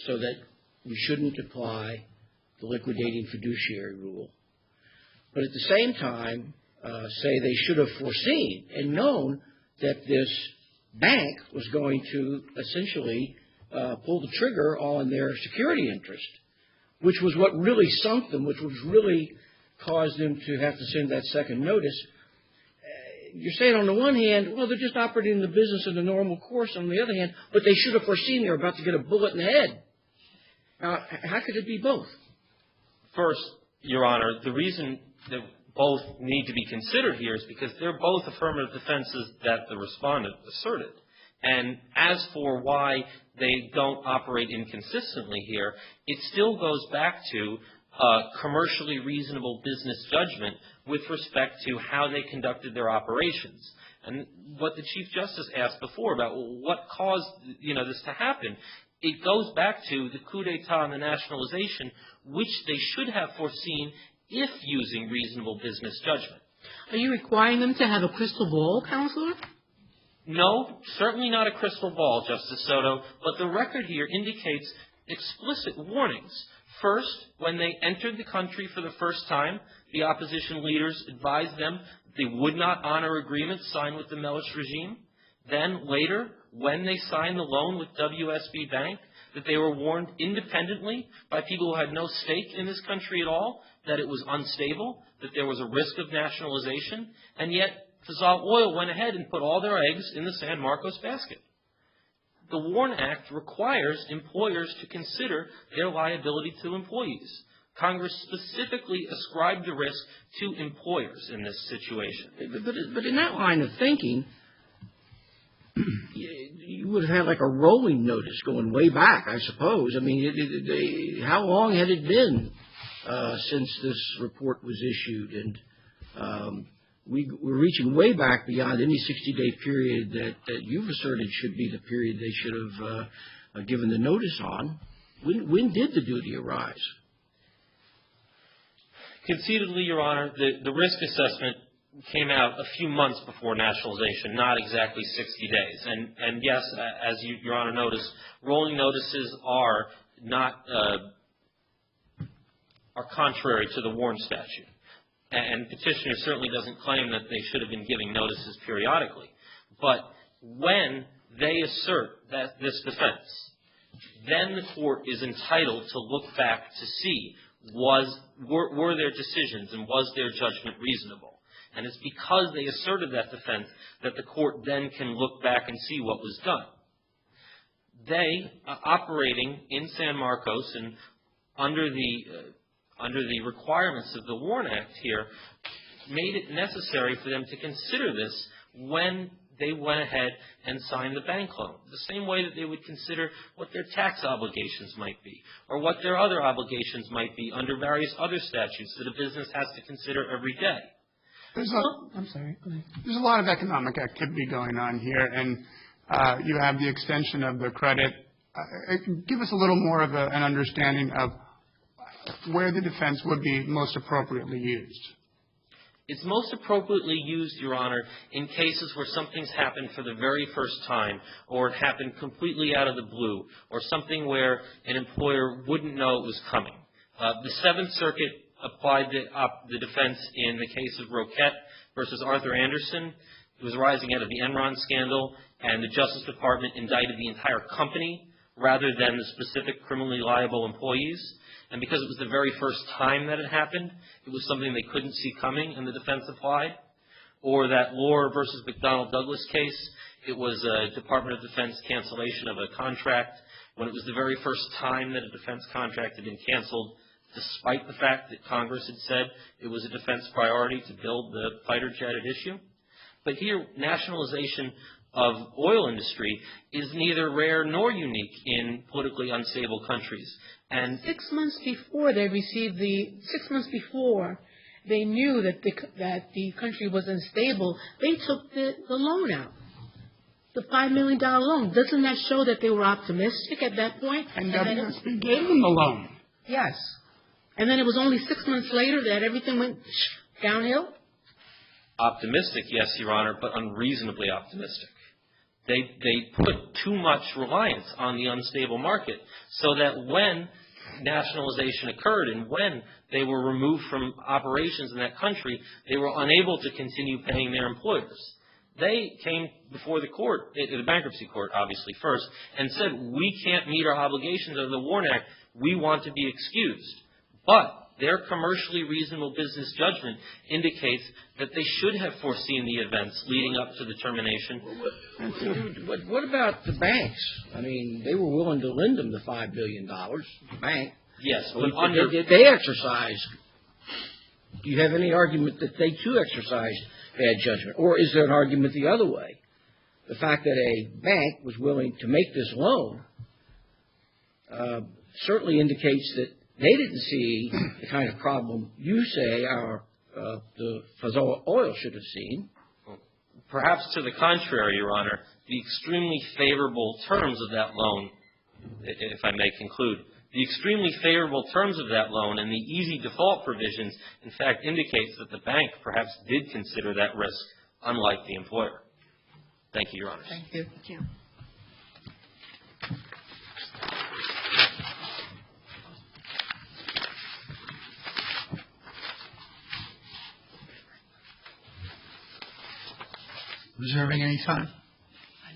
so that we shouldn't apply the liquidating fiduciary rule, but at the same time say they should have foreseen and known that this bank was going to essentially pull the trigger on their security interest, which was what really sunk them, which was really caused them to have to send that second notice. You're saying on the one hand, well, they're just operating the business in the normal course. On the other hand, but they should have foreseen they were about to get a bullet in the head. Now, how could it be both? First, Your Honor, the reason that both need to be considered here is because they're both affirmative defenses that the respondent asserted. And as for why they don't operate inconsistently here, it still goes back to commercially reasonable business judgment with respect to how they conducted their operations. And what the Chief Justice asked before about what caused this to happen, it goes back to the coup d'etat and the nationalization, which they should have foreseen if using reasonable business judgment. Are you requiring them to have a crystal ball, Counselor? No, certainly not a crystal ball, Justice Soto, but the record here indicates explicit warnings. First, when they entered the country for the first time, the opposition leaders advised them they would not honor agreements signed with the Melich regime. Then later, when they signed the loan with WSB Bank, that they were warned independently by people who had no stake in this country at all, that it was unstable, that there was a risk of nationalization, and yet Fazal Oil went ahead and put all their eggs in the San Marcos basket. The WARN Act requires employers to consider their liability to employees. Congress specifically ascribed the risk to employers in this situation. But in that line of thinking, you would have had like a rolling notice going way back, I suppose. I mean, how long had it been since this report was issued? And we're reaching way back beyond any 60-day period that you've asserted should be the period they should have given the notice on. When did the duty arise? Conceitedly, Your Honor, the risk assessment came out a few months before nationalization, not exactly 60 days. And yes, as Your Honor noticed, rolling notices are not are contrary to the WARN statute. And Petitioner certainly doesn't claim that they should have been giving notices periodically. But when they assert that this defense, then the court is entitled to look back to see were their decisions and was their judgment reasonable. And it's because they asserted that defense that the court then can look back and see what was done. They, operating in San Marcos and under the requirements of the WARN Act here, made it necessary for them to consider this when they went ahead and signed the bank loan, the same way that they would consider what their tax obligations might be or what their other obligations might be under various other statutes that a business has to consider every day. There's a lot of economic activity going on here, and you have the extension of the credit. Give us a little more of an understanding of where the defense would be most appropriately used. It's most appropriately used, Your Honor, in cases where something's happened for the very first time, or it happened completely out of the blue, or something where an employer wouldn't know it was coming. The Seventh Circuit applied the defense in the case of Marquette versus Arthur Anderson. It was arising out of the Enron scandal, and the Justice Department indicted the entire company rather than the specific criminally liable employees. And because it was the very first time that it happened, it was something they couldn't see coming, and the defense applied. Or that Lohr versus McDonnell Douglas case, it was a Department of Defense cancellation of a contract when it was the very first time that a defense contract had been canceled, despite the fact that Congress had said it was a defense priority to build the fighter jet at issue. But here, nationalization of oil industry is neither rare nor unique in politically unstable countries. And 6 months before they knew that the country was unstable, they took the loan out, the $5 million loan. Doesn't that show that they were optimistic at that point? And WSB gave them the loan. Yes. And then it was only 6 months later that everything went downhill? Optimistic, yes, Your Honor, but unreasonably optimistic. They put too much reliance on the unstable market, so that when nationalization occurred and when they were removed from operations in that country, they were unable to continue paying their employers. They came before the court, the bankruptcy court obviously first, and said, we can't meet our obligations under the WARN Act. We want to be excused. But their commercially reasonable business judgment indicates that they should have foreseen the events leading up to the termination. What about the banks? I mean, they were willing to lend them the $5 billion, the bank. Yes, but did they exercise? Do you have any argument that they too exercised bad judgment? Or is there an argument the other way? The fact that a bank was willing to make this loan certainly indicates that they didn't see the kind of problem you say the Faviola oil should have seen. Perhaps to the contrary, Your Honor, the extremely favorable terms of that loan, if I may conclude, the extremely favorable terms of that loan and the easy default provisions, in fact, indicates that the bank perhaps did consider that risk, unlike the employer. Thank you, Your Honor. Thank you. Thank you. Reserving any time?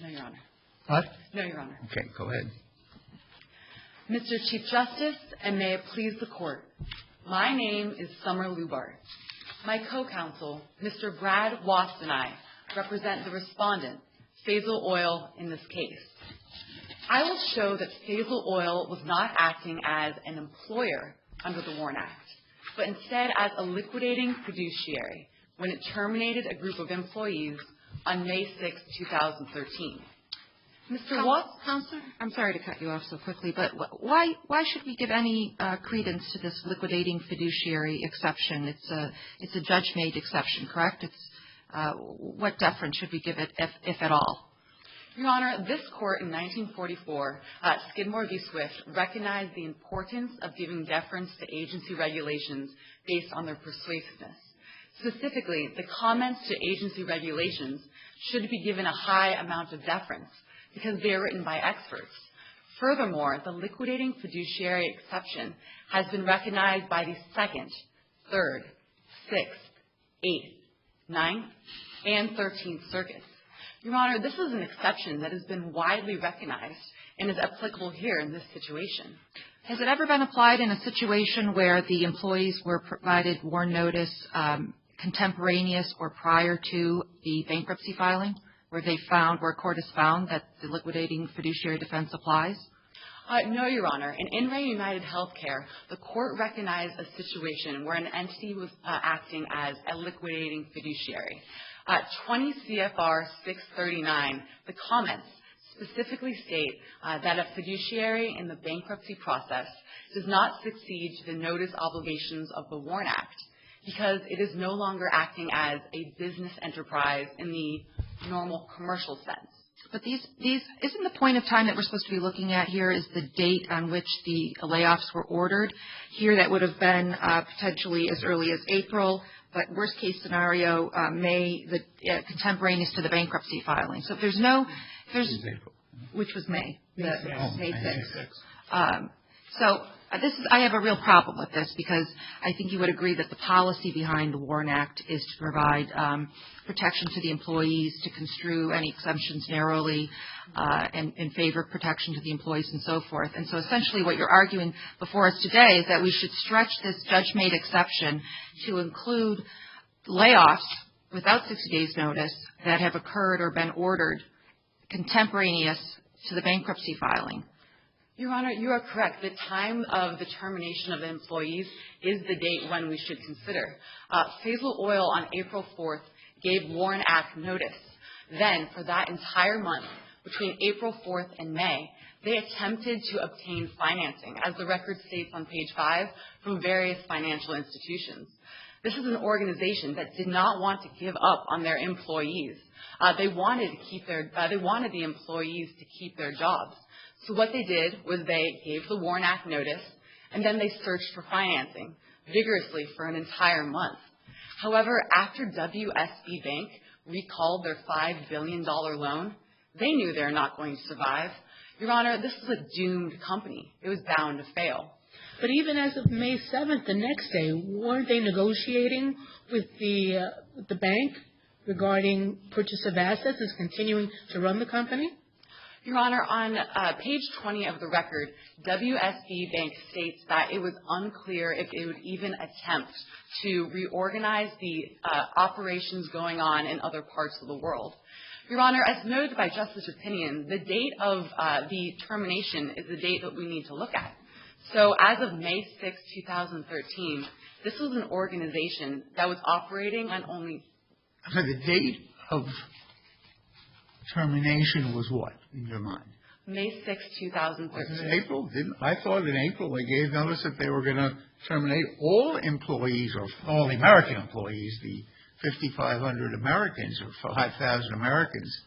No, Your Honor. What? No, Your Honor. Okay, go ahead. Mr. Chief Justice, and may it please the Court, my name is Summer Lubar. My co-counsel, Mr. Brad Wasp, and I represent the respondent, Faviola Oil, in this case. I will show that Faviola Oil was not acting as an employer under the WARN Act, but instead as a liquidating fiduciary when it terminated a group of employees on May 6, 2013. Mr. Wasp? Counselor, I'm sorry to cut you off so quickly, but why should we give any credence to this liquidating fiduciary exception? It's a judge-made exception, correct? What deference should we give it, if at all? Your Honor, this Court in 1944, Skidmore v. Swift, recognized the importance of giving deference to agency regulations based on their persuasiveness. Specifically, the comments to agency regulations should be given a high amount of deference because they are written by experts. Furthermore, the liquidating fiduciary exception has been recognized by the 2nd, 3rd, 6th, 8th, 9th, and 13th Circuits. Your Honor, this is an exception that has been widely recognized and is applicable here in this situation. Has it ever been applied in a situation where the employees were provided WARN notice contemporaneous or prior to the bankruptcy filing, where a court has found that the liquidating fiduciary defense applies? No, Your Honor. In Re United Healthcare, the court recognized a situation where an entity was acting as a liquidating fiduciary. 20 CFR 639, the comments specifically state that a fiduciary in the bankruptcy process does not succeed to the notice obligations of the WARN Act because it is no longer acting as a business enterprise in the normal commercial sense. But isn't the point of time that we're supposed to be looking at here is the date on which the layoffs were ordered? Here that would have been potentially as early as April, but worst case scenario, contemporaneous to the bankruptcy filing. So if there's which was May 6th. I have a real problem with this because I think you would agree that the policy behind the WARN Act is to provide protection to the employees, to construe any exemptions narrowly, and in favor of protection to the employees and so forth. And so essentially what you're arguing before us today is that we should stretch this judge-made exception to include layoffs without 60 days notice that have occurred or been ordered contemporaneous to the bankruptcy filing. Your Honor, you are correct. The time of the termination of employees is the date when we should consider. Faviola Oil on April 4th gave WARN Act notice. Then, for that entire month, between April 4th and May, they attempted to obtain financing, as the record states on page 5, from various financial institutions. This is an organization that did not want to give up on their employees. They wanted the employees to keep their jobs. So what they did was they gave the WARN Act notice, and then they searched for financing vigorously for an entire month. However, after WSB Bank recalled their $5 billion loan, they knew they were not going to survive. Your Honor, this was a doomed company. It was bound to fail. But even as of May 7th, the next day, weren't they negotiating with the bank regarding purchase of assets as continuing to run the company? Your Honor, on page 20 of the record, WSB Bank states that it was unclear if it would even attempt to reorganize the operations going on in other parts of the world. Your Honor, as noted by Justice Roupinian, the date of the termination is the date that we need to look at. So as of May 6, 2013, this was an organization that was operating on only... So the date of termination was what, in your mind? May 6, 2013. Was it April? I thought in April they gave notice that they were going to terminate all employees, or all the American employees, the 5,500 Americans or 5,000 Americans.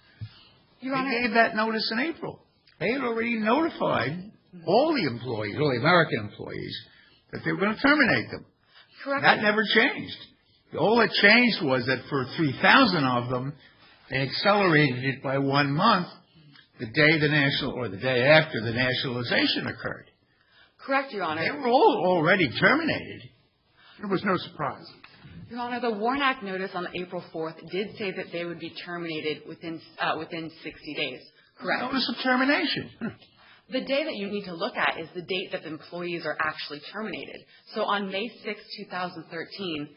Your Honor, they gave that notice in April. They had already notified all the employees, all the American employees, that they were going to terminate them. Correct. That never changed. All that changed was that for 3,000 of them, they accelerated it by 1 month, the day after the nationalization occurred. Correct, Your Honor. They were all already terminated. There was no surprise. Your Honor, the WARN Act notice on April 4th did say that they would be terminated within 60 days. Correct. Notice of termination. The day that you need to look at is the date that the employees are actually terminated. So on May 6, 2013,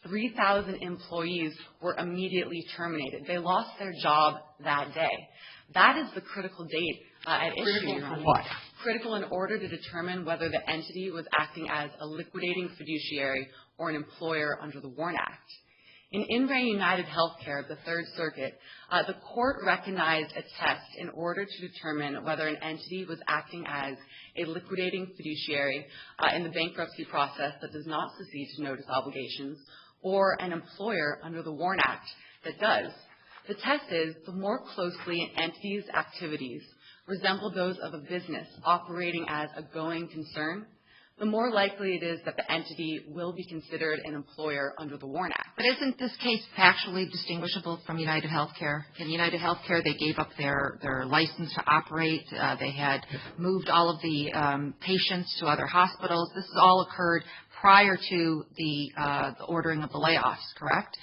3,000 employees were immediately terminated. They lost their job that day. That is the critical date at issue, Your Honor. What? Critical in order to determine whether the entity was acting as a liquidating fiduciary or an employer under the WARN Act. In Re United Healthcare, the Third Circuit, the court recognized a test in order to determine whether an entity was acting as a liquidating fiduciary in the bankruptcy process that does not secede to notice obligations, or an employer under the WARN Act that does. The test is the more closely an entity's activities resemble those of a business operating as a going concern, the more likely it is that the entity will be considered an employer under the WARN Act. But isn't this case factually distinguishable from United Healthcare? In United Healthcare, they gave up their license to operate. They had moved all of the patients to other hospitals. This has all occurred prior to the ordering of the layoffs, correct?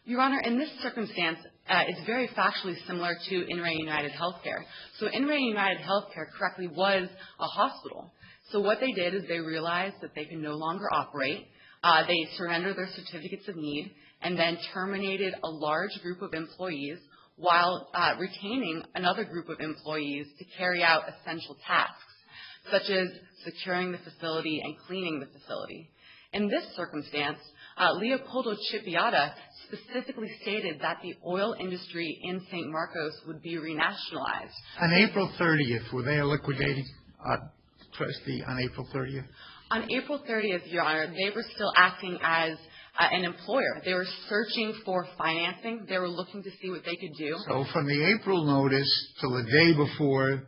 Your Honor, in this circumstance, it's very factually similar to In Re United Healthcare. So In Re United Healthcare correctly was a hospital. So what they did is they realized that they could no longer operate. They surrendered their certificates of need and then terminated a large group of employees while retaining another group of employees to carry out essential tasks, such as securing the facility and cleaning the facility. In this circumstance, Leopoldo Chipiata specifically stated that the oil industry in St. Marcos would be renationalized. On April 30th, were they a liquidating trustee on April 30th? On April 30th, Your Honor, they were still acting as an employer. They were searching for financing. They were looking to see what they could do. So from the April notice till the day before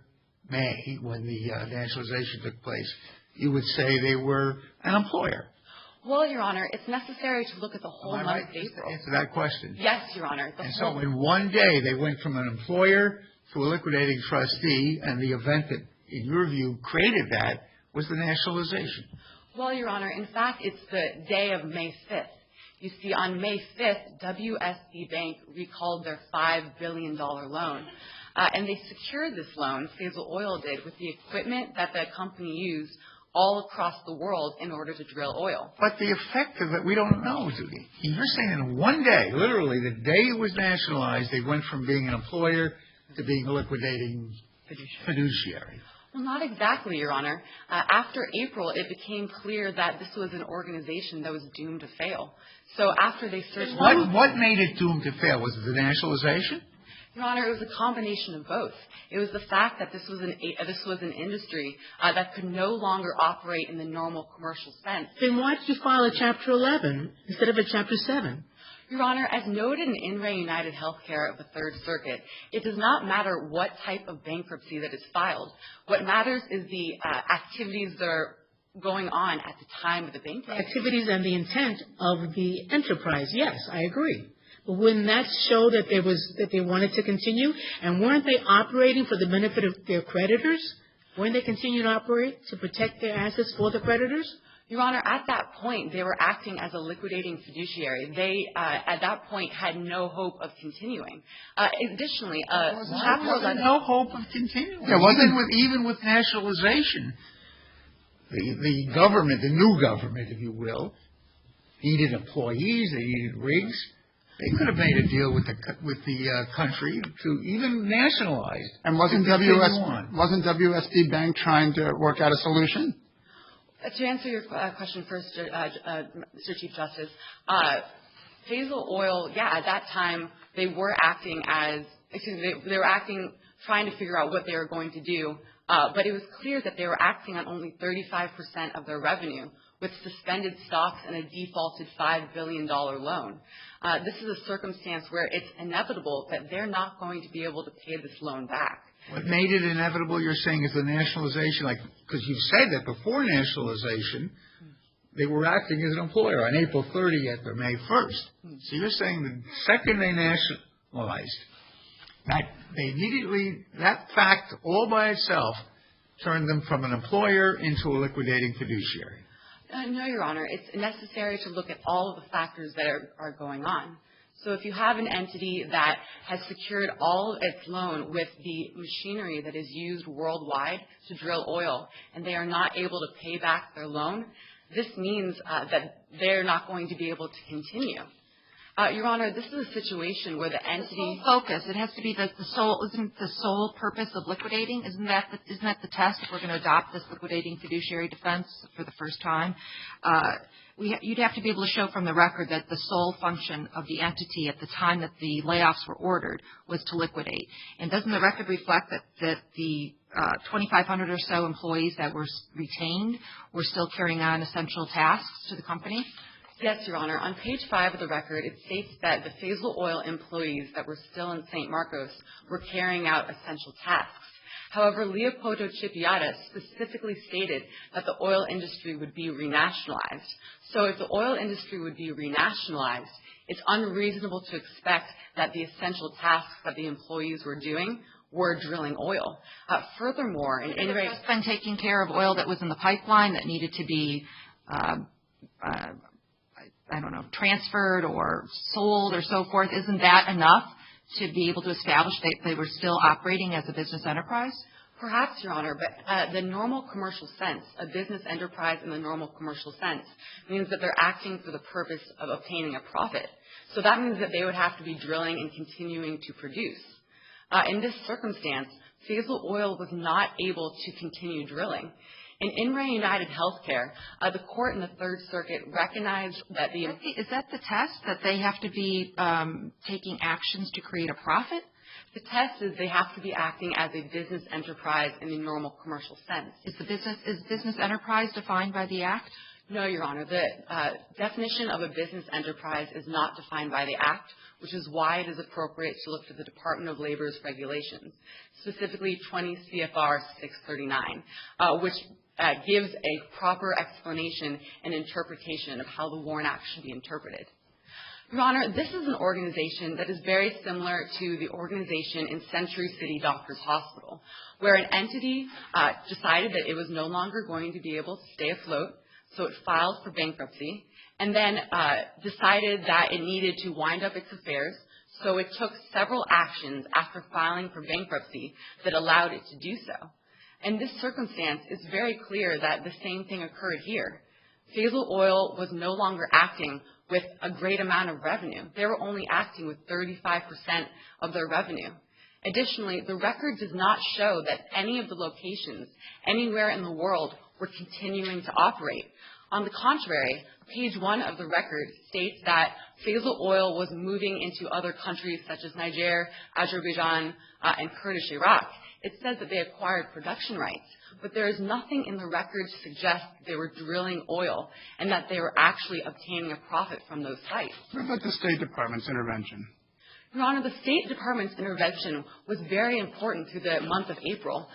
May, when the nationalization took place, you would say they were an employer. Well, Your Honor, it's necessary to look at the whole Am I month right of just to April. answer that question? Yes, Your Honor. And so in one day, they went from an employer to a liquidating trustee, and the event that, in your view, created that was the nationalization. Well, Your Honor, in fact, it's the day of May 5th. You see, on May 5th, WSB Bank recalled their $5 billion loan. And they secured this loan, Faviola Oil did, with the equipment that the company used all across the world in order to drill oil. But the effect of it, we don't know, Judy. You're saying in one day, literally the day it was nationalized, they went from being an employer to being a liquidating fiduciary. Well, not exactly, Your Honor. After April, it became clear that this was an organization that was doomed to fail. So after they searched... What made it doomed to fail? Was it the nationalization? Your Honor, it was a combination of both. It was the fact that this was an industry that could no longer operate in the normal commercial sense. Then why did you file a Chapter 11 instead of a Chapter 7? Your Honor, as noted in In Re United Healthcare of the Third Circuit, it does not matter what type of bankruptcy that is filed. What matters is the activities that are going on at the time of the bankruptcy. Activities and the intent of the enterprise, yes, I agree. But wouldn't that show that they wanted to continue? And weren't they operating for the benefit of their creditors? Weren't they continuing to operate to protect their assets for the creditors? Your Honor, at that point, they were acting as a liquidating fiduciary. They, at that point, had no hope of continuing. Additionally, no hope of continuing. Even with nationalization, the government, the new government, if you will, needed employees, they needed rigs. They could have made a deal with the country to even nationalize. And wasn't WSB Bank trying to work out a solution? To answer your question first, Mr. Chief Justice, Faviola Oil, at that time, they were acting trying to figure out what they were going to do, but it was clear that they were acting on only 35% of their revenue, with suspended stocks and a defaulted $5 billion loan. This is a circumstance where it's inevitable that they're not going to be able to pay this loan back. What made it inevitable, you're saying, is the nationalization, because you've said that before nationalization, they were acting as an employer on April 30th or May 1st. So you're saying the second they nationalized, that fact all by itself turned them from an employer into a liquidating fiduciary. No, Your Honor. It's necessary to look at all of the factors that are going on. So if you have an entity that has secured all of its loan with the machinery that is used worldwide to drill oil, and they are not able to pay back their loan, this means that they're not going to be able to continue. Your Honor, this is a situation where the entity... Focus. It has to be the sole, isn't the sole purpose of liquidating? Isn't that the test if we're going to adopt this liquidating fiduciary defense for the first time? You'd have to be able to show from the record that the sole function of the entity at the time that the layoffs were ordered was to liquidate. And doesn't the record reflect that the 2,500 or so employees that were retained were still carrying on essential tasks to the company? Yes, Your Honor. On page 5 of the record, it states that the Faviola Oil employees that were still in St. Marcos were carrying out essential tasks. However, Leopoldo Chipiata specifically stated that the oil industry would be renationalized. So if the oil industry would be renationalized, it's unreasonable to expect that the essential tasks that the employees were doing were drilling oil. Furthermore, in Emory, just been taking care of oil that was in the pipeline that needed to be transferred or sold or so forth. Isn't that enough to be able to establish that they were still operating as a business enterprise? Perhaps, Your Honor, but the normal commercial sense, a business enterprise in the normal commercial sense, means that they're acting for the purpose of obtaining a profit. So that means that they would have to be drilling and continuing to produce. In this circumstance, Faviola Oil was not able to continue drilling. In Emory United Healthcare, the court in the Third Circuit recognized that the... Is that the test, that they have to be taking actions to create a profit? The test is they have to be acting as a business enterprise in the normal commercial sense. Is business enterprise defined by the Act? No, Your Honor. The definition of a business enterprise is not defined by the Act, which is why it is appropriate to look to the Department of Labor's regulations, specifically 20 CFR 639, which gives a proper explanation and interpretation of how the WARN Act should be interpreted. Your Honor, this is an organization that is very similar to the organization in Century City Doctors Hospital, where an entity decided that it was no longer going to be able to stay afloat, so it filed for bankruptcy, and then decided that it needed to wind up its affairs, so it took several actions after filing for bankruptcy that allowed it to do so. In this circumstance, it's very clear that the same thing occurred here. Faisal Oil was no longer acting with a great amount of revenue. They were only acting with 35% of their revenue. Additionally, the record does not show that any of the locations anywhere in the world were continuing to operate. On the contrary, page 1 of the record states that Faisal Oil was moving into other countries such as Niger, Azerbaijan, and Kurdish Iraq. It says that they acquired production rights, but there is nothing in the record to suggest they were drilling oil and that they were actually obtaining a profit from those sites. What about the State Department's intervention? Your Honor, the State Department's intervention was very important through the month of April.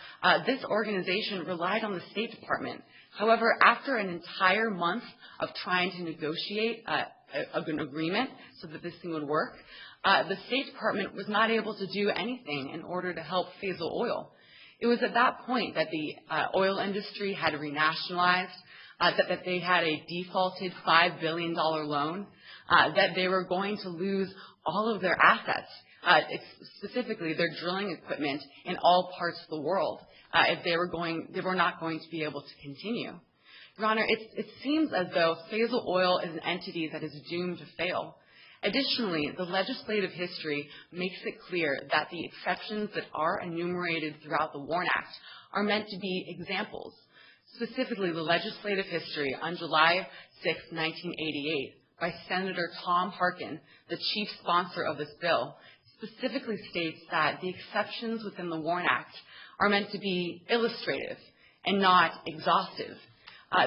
This organization relied on the State Department. However, after an entire month of trying to negotiate an agreement so that this thing would work, the State Department was not able to do anything in order to help Faisal Oil. It was at that point that the oil industry had renationalized, that they had a defaulted $5 billion loan, that they were going to lose all of their assets, specifically their drilling equipment in all parts of the world, if they were not going to be able to continue. Your Honor, it seems as though Faisal Oil is an entity that is doomed to fail. Additionally, the legislative history makes it clear that the exceptions that are enumerated throughout the WARN Act are meant to be examples. Specifically, the legislative history on July 6, 1988, by Senator Tom Harkin, the chief sponsor of this bill, specifically states that the exceptions within the WARN Act are meant to be illustrative and not exhaustive.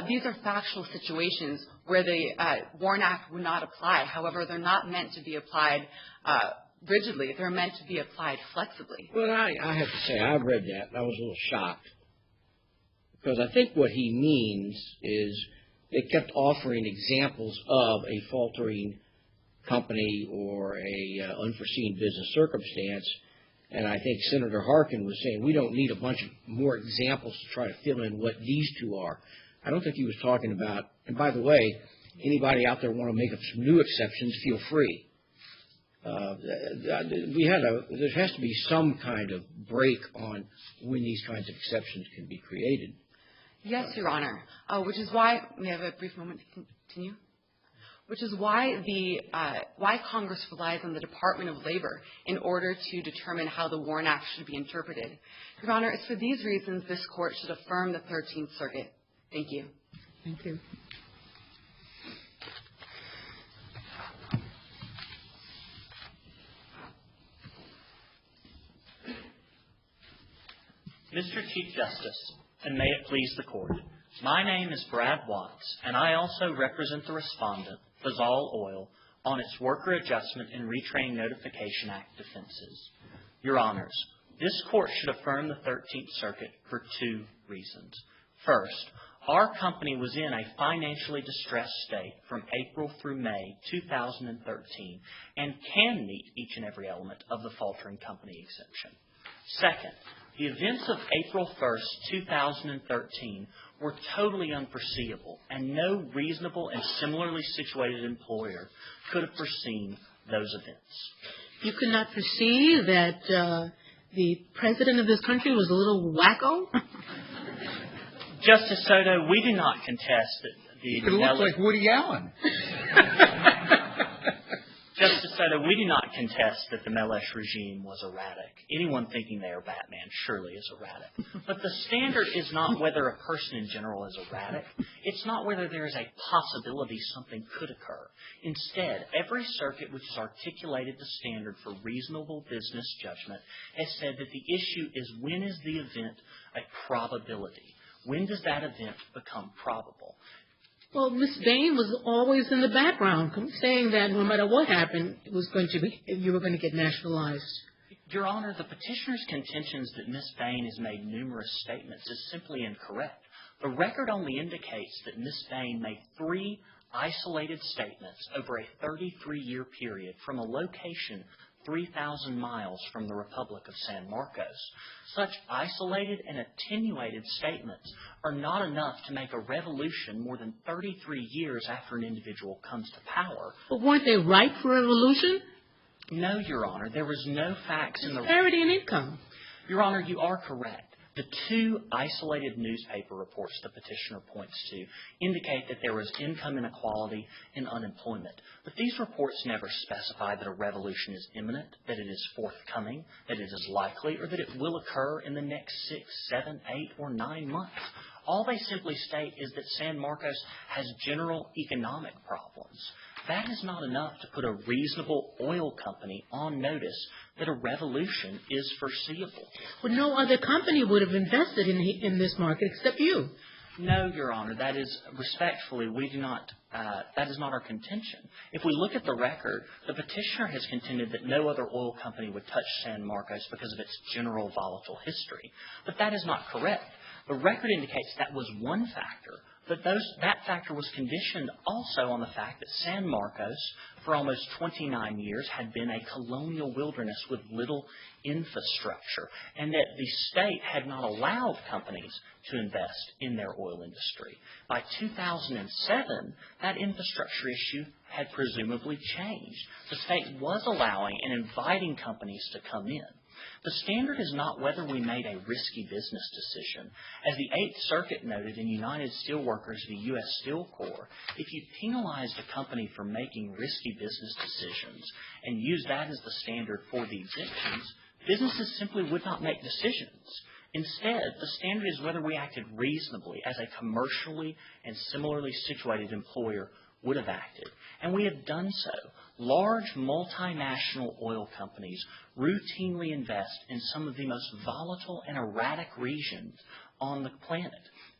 These are factual situations where the WARN Act would not apply. However, they're not meant to be applied rigidly. They're meant to be applied flexibly. Well, I have to say, I read that, and I was a little shocked. Because I think what he means is they kept offering examples of a faltering company or a unforeseen business circumstance. And I think Senator Harkin was saying, we don't need a bunch of more examples to try to fill in what these two are. I don't think he was talking about, and by the way, anybody out there want to make up some new exceptions, feel free. There has to be some kind of break on when these kinds of exceptions can be created. Yes, Your Honor, which is why, we have a brief moment to continue, which is why why Congress relies on the Department of Labor in order to determine how the WARN Act should be interpreted. Your Honor, it's for these reasons this Court should affirm the 13th Circuit. Thank you. Thank you. Mr. Chief Justice, and may it please the Court, my name is Brad Watts, and I also represent the respondent, Faviola Oil, on its Worker Adjustment and Retraining Notification Act defenses. Your Honors, this Court should affirm the 13th Circuit for two reasons. First, our company was in a financially distressed state from April through May 2013 and can meet each and every element of the faltering company exemption. Second, the events of April 1st, 2013 were totally unforeseeable, and no reasonable and similarly situated employer could have foreseen those events. You could not foresee that the president of this country was a little wacko? Justice Soto, we do not contest that the... It looks like Woody Allen. Justice Soto, we do not contest that the Melech regime was erratic. Anyone thinking they are Batman surely is erratic. But the standard is not whether a person in general is erratic. It's not whether there is a possibility something could occur. Instead, every circuit which has articulated the standard for reasonable business judgment has said that the issue is when is the event a probability? When does that event become probable? Well, Ms. Bain was always in the background, saying that no matter what happened, you were going to get nationalized. Your Honor, the petitioner's contentions that Ms. Bain has made numerous statements is simply incorrect. The record only indicates that Ms. Bain made 3 isolated statements over a 33-year period from a location 3,000 miles from the Republic of San Marcos. Such isolated and attenuated statements are not enough to make a revolution more than 33 years after an individual comes to power. But weren't they ripe for a revolution? No, Your Honor. There was no facts in the... Disparity in income. Your Honor, you are correct. The 2 isolated newspaper reports the petitioner points to indicate that there was income inequality and unemployment. But these reports never specify that a revolution is imminent, that it is forthcoming, that it is likely, or that it will occur in the next 6, 7, 8, or 9 months. All they simply state is that San Marcos has general economic problems. That is not enough to put a reasonable oil company on notice that a revolution is foreseeable. Well, no other company would have invested in this market except you. No, Your Honor. That is, respectfully, that is not our contention. If we look at the record, the petitioner has contended that no other oil company would touch San Marcos because of its general volatile history. But that is not correct. The record indicates that was one factor. But that factor was conditioned also on the fact that San Marcos, for almost 29 years, had been a colonial wilderness with little infrastructure, and that the state had not allowed companies to invest in their oil industry. By 2007, that infrastructure issue had presumably changed. The state was allowing and inviting companies to come in. The standard is not whether we made a risky business decision. As the Eighth Circuit noted in United Steelworkers v. U.S. Steel Corps, if you penalized a company for making risky business decisions and used that as the standard for the exemptions, businesses simply would not make decisions. Instead, the standard is whether we acted reasonably as a commercially and similarly situated employer would have acted. And we have done so. Large multinational oil companies routinely invest in some of the most volatile and erratic regions on the planet.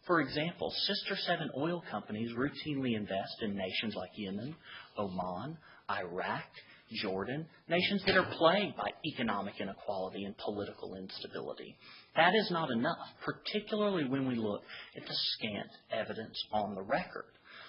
For example, Sister 7 oil companies routinely invest in nations like Yemen, Oman, Iraq, Jordan, nations that are plagued by economic inequality and political instability. That is not enough, particularly when we look at the scant evidence on the record.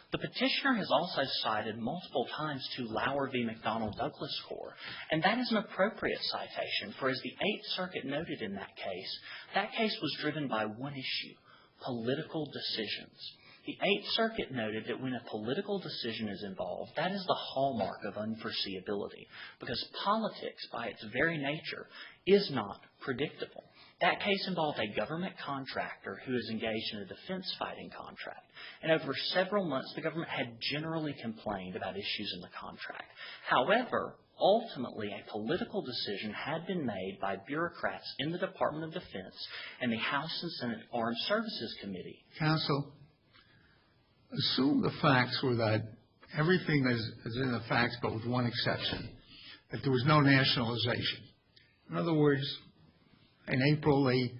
The petitioner has also cited multiple times to Lauer v. McDonnell Douglas Corps, and that is an appropriate citation, for as the Eighth Circuit noted in that case was driven by one issue, political decisions. The Eighth Circuit noted that when a political decision is involved, that is the hallmark of unforeseeability, because politics, by its very nature, is not predictable. That case involved a government contractor who is engaged in a defense fighting contract. And over several months, the government had generally complained about issues in the contract. However, ultimately, a political decision had been made by bureaucrats in the Department of Defense and the House and Senate Armed Services Committee. Counsel, assume the facts were that everything is in the facts, but with one exception, that there was no nationalization. In other words, in April, they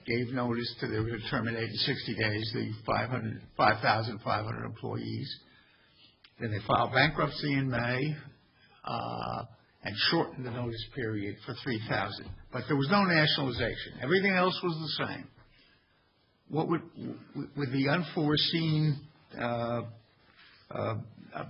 gave notice that they were going to terminate in 60 days the 5,500 employees. Then they filed bankruptcy in May and shortened the notice period for 3,000. But there was no nationalization. Everything else was the same. What would the unforeseen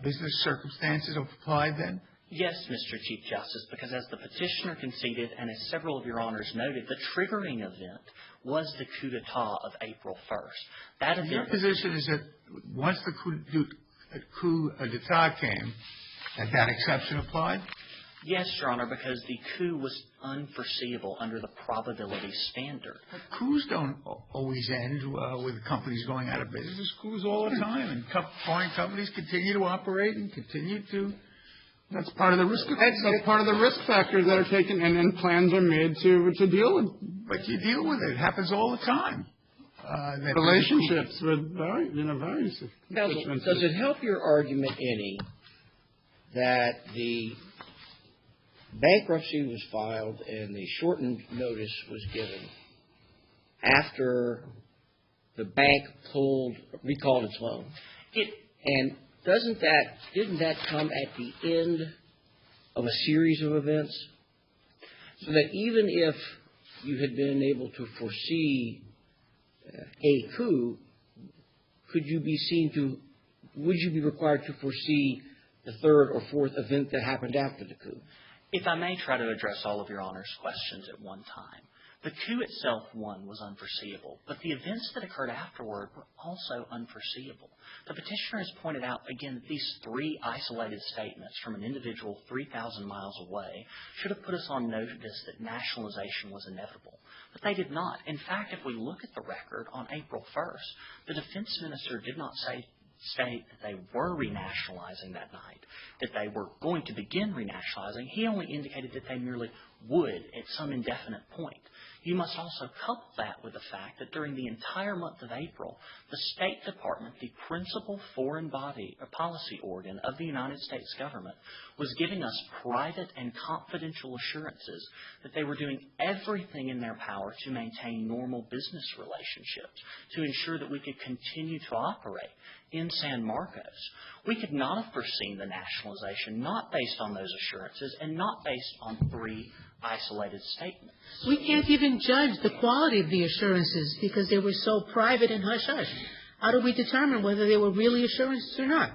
business circumstances have applied then? Yes, Mr. Chief Justice, because as the petitioner conceded and as several of your honors noted, the triggering event was the coup d'etat of April 1st. That event... Your position is that once the coup d'etat came, that exception applied? Yes, Your Honor, because the coup was unforeseeable under the probability standard. But coups don't always end with companies going out of business. Coups all the time, and foreign companies continue to operate and continue to... That's part of the risk. That's part of the risk factors that are taken, and then plans are made to deal with. But you deal with it. It happens all the time. Relationships with various. Does it help your argument any that the bankruptcy was filed and the shortened notice was given after the bank recalled its loan? And didn't that come at the end of a series of events? So that even if you had been able to foresee a coup, would you be required to foresee the third or fourth event that happened after the coup? If I may try to address all of Your Honor's questions at one time. The coup itself, one, was unforeseeable, but the events that occurred afterward were also unforeseeable. The petitioner has pointed out, again, that these three isolated statements from an individual 3,000 miles away should have put us on notice that nationalization was inevitable. But they did not. In fact, if we look at the record on April 1st, the defense minister did not state that they were renationalizing that night, that they were going to begin renationalizing. He only indicated that they merely would at some indefinite point. You must also couple that with the fact that during the entire month of April, the State Department, the principal foreign body or policy organ of the United States government, was giving us private and confidential assurances that they were doing everything in their power to maintain normal business relationships, to ensure that we could continue to operate in San Marcos. We could not have foreseen the nationalization, not based on those assurances and not based on three isolated statements. We can't even judge the quality of the assurances because they were so private and hush-hush. How do we determine whether they were really assurances or not?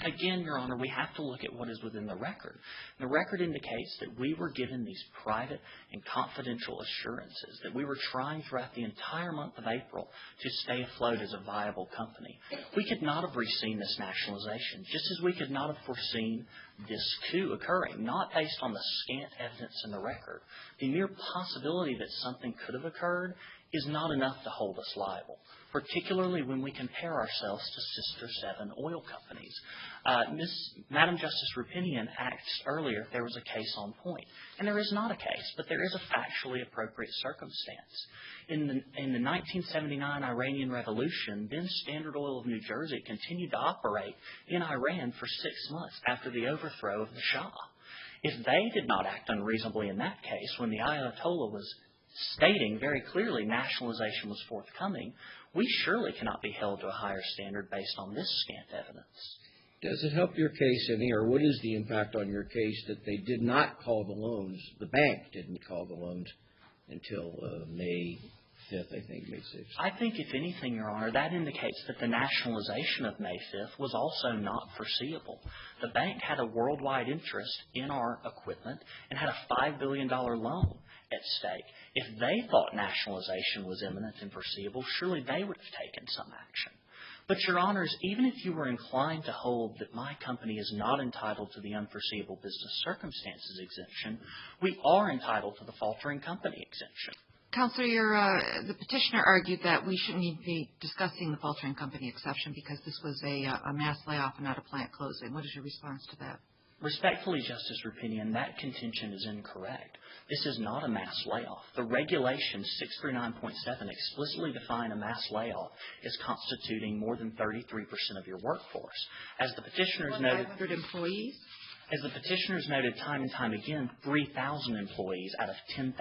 Again, Your Honor, we have to look at what is within the record. The record indicates that we were given these private and confidential assurances, that we were trying throughout the entire month of April to stay afloat as a viable company. We could not have foreseen this nationalization, just as we could not have foreseen this coup occurring, not based on the scant evidence in the record. The mere possibility that something could have occurred is not enough to hold us liable, particularly when we compare ourselves to Sister 7 oil companies. Madam Justice Roupinian asked earlier if there was a case on point, and there is not a case, but there is a factually appropriate circumstance. In the 1979 Iranian Revolution, then Standard Oil of New Jersey continued to operate in Iran for 6 months after the overthrow of the Shah. If they did not act unreasonably in that case, when the Ayatollah was stating very clearly nationalization was forthcoming, we surely cannot be held to a higher standard based on this scant evidence. Does it help your case any, or what is the impact on your case that they did not call the loans, the bank didn't call the loans until May 5th, I think, May 6th? I think, if anything, Your Honor, that indicates that the nationalization of May 5th was also not foreseeable. The bank had a worldwide interest in our equipment and had a $5 billion loan at stake. If they thought nationalization was imminent and foreseeable, surely they would have taken some action. But, Your Honors, even if you were inclined to hold that my company is not entitled to the unforeseeable business circumstances exemption, we are entitled to the faltering company exemption. Counselor, the petitioner argued that we shouldn't even be discussing the faltering company exception because this was a mass layoff and not a plant closing. What is your response to that? Respectfully, Justice Roupinian, that contention is incorrect. This is not a mass layoff. The regulations 639.7 explicitly define a mass layoff as constituting more than 33% of your workforce. As the petitioners noted, 500 employees? As the petitioners noted time and time again, 3,000 employees out of 10,000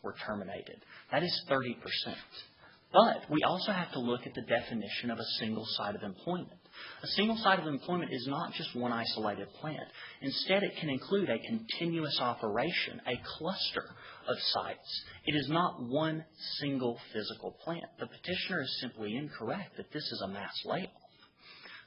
were terminated. That is 30%. But we also have to look at the definition of a single site of employment. A single site of employment is not just one isolated plant. Instead, it can include a continuous operation, a cluster of sites. It is not one single physical plant. The petitioner is simply incorrect that this is a mass layoff.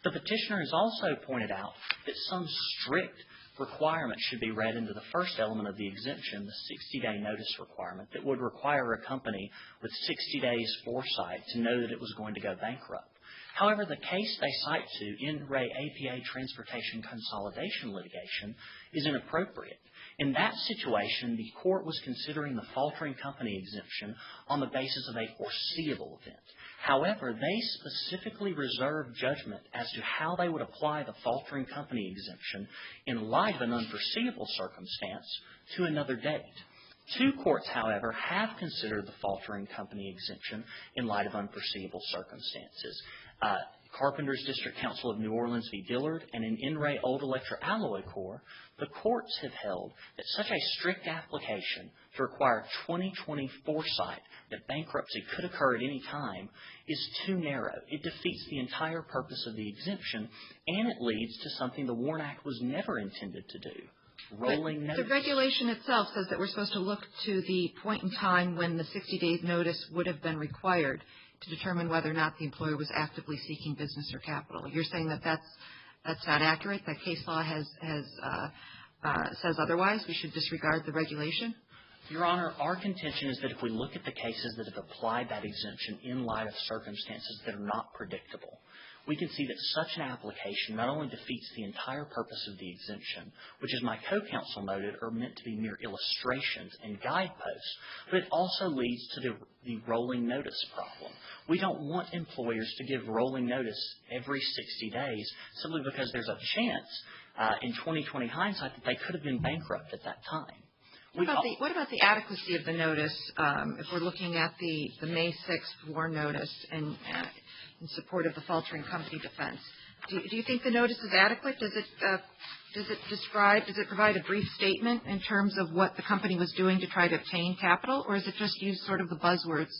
The petitioner has also pointed out that some strict requirements should be read into the first element of the exemption, the 60-day notice requirement, that would require a company with 60 days foresight to know that it was going to go bankrupt. However, the case they cite to, in re APA transportation consolidation litigation, is inappropriate. In that situation, the court was considering the faltering company exemption on the basis of a foreseeable event. However, they specifically reserved judgment as to how they would apply the faltering company exemption in light of an unforeseeable circumstance to another date. Two courts, however, have considered the faltering company exemption in light of unforeseeable circumstances. Carpenter's District Council of New Orleans v. Dillard, and in In Re Old Electra Alloy Corps, the courts have held that such a strict application to require 20/20 foresight that bankruptcy could occur at any time is too narrow. It defeats the entire purpose of the exemption, and it leads to something the WARN Act was never intended to do. Rolling notice. The regulation itself says that we're supposed to look to the point in time when the 60 days notice would have been required to determine whether or not the employer was actively seeking business or capital. You're saying that that's not accurate, that case law says otherwise? We should disregard the regulation? Your Honor, our contention is that if we look at the cases that have applied that exemption in light of circumstances that are not predictable, we can see that such an application not only defeats the entire purpose of the exemption, which, as my co-counsel noted, are meant to be mere illustrations and guideposts, but it also leads to the rolling notice problem. We don't want employers to give rolling notice every 60 days simply because there's a chance in 20/20 hindsight that they could have been bankrupt at that time. What about the adequacy of the notice? If we're looking at the May 6th WARN notice in support of the faltering company defense, do you think the notice is adequate? Does it provide a brief statement in terms of what the company was doing to try to obtain capital, or is it just use sort of the buzzwords?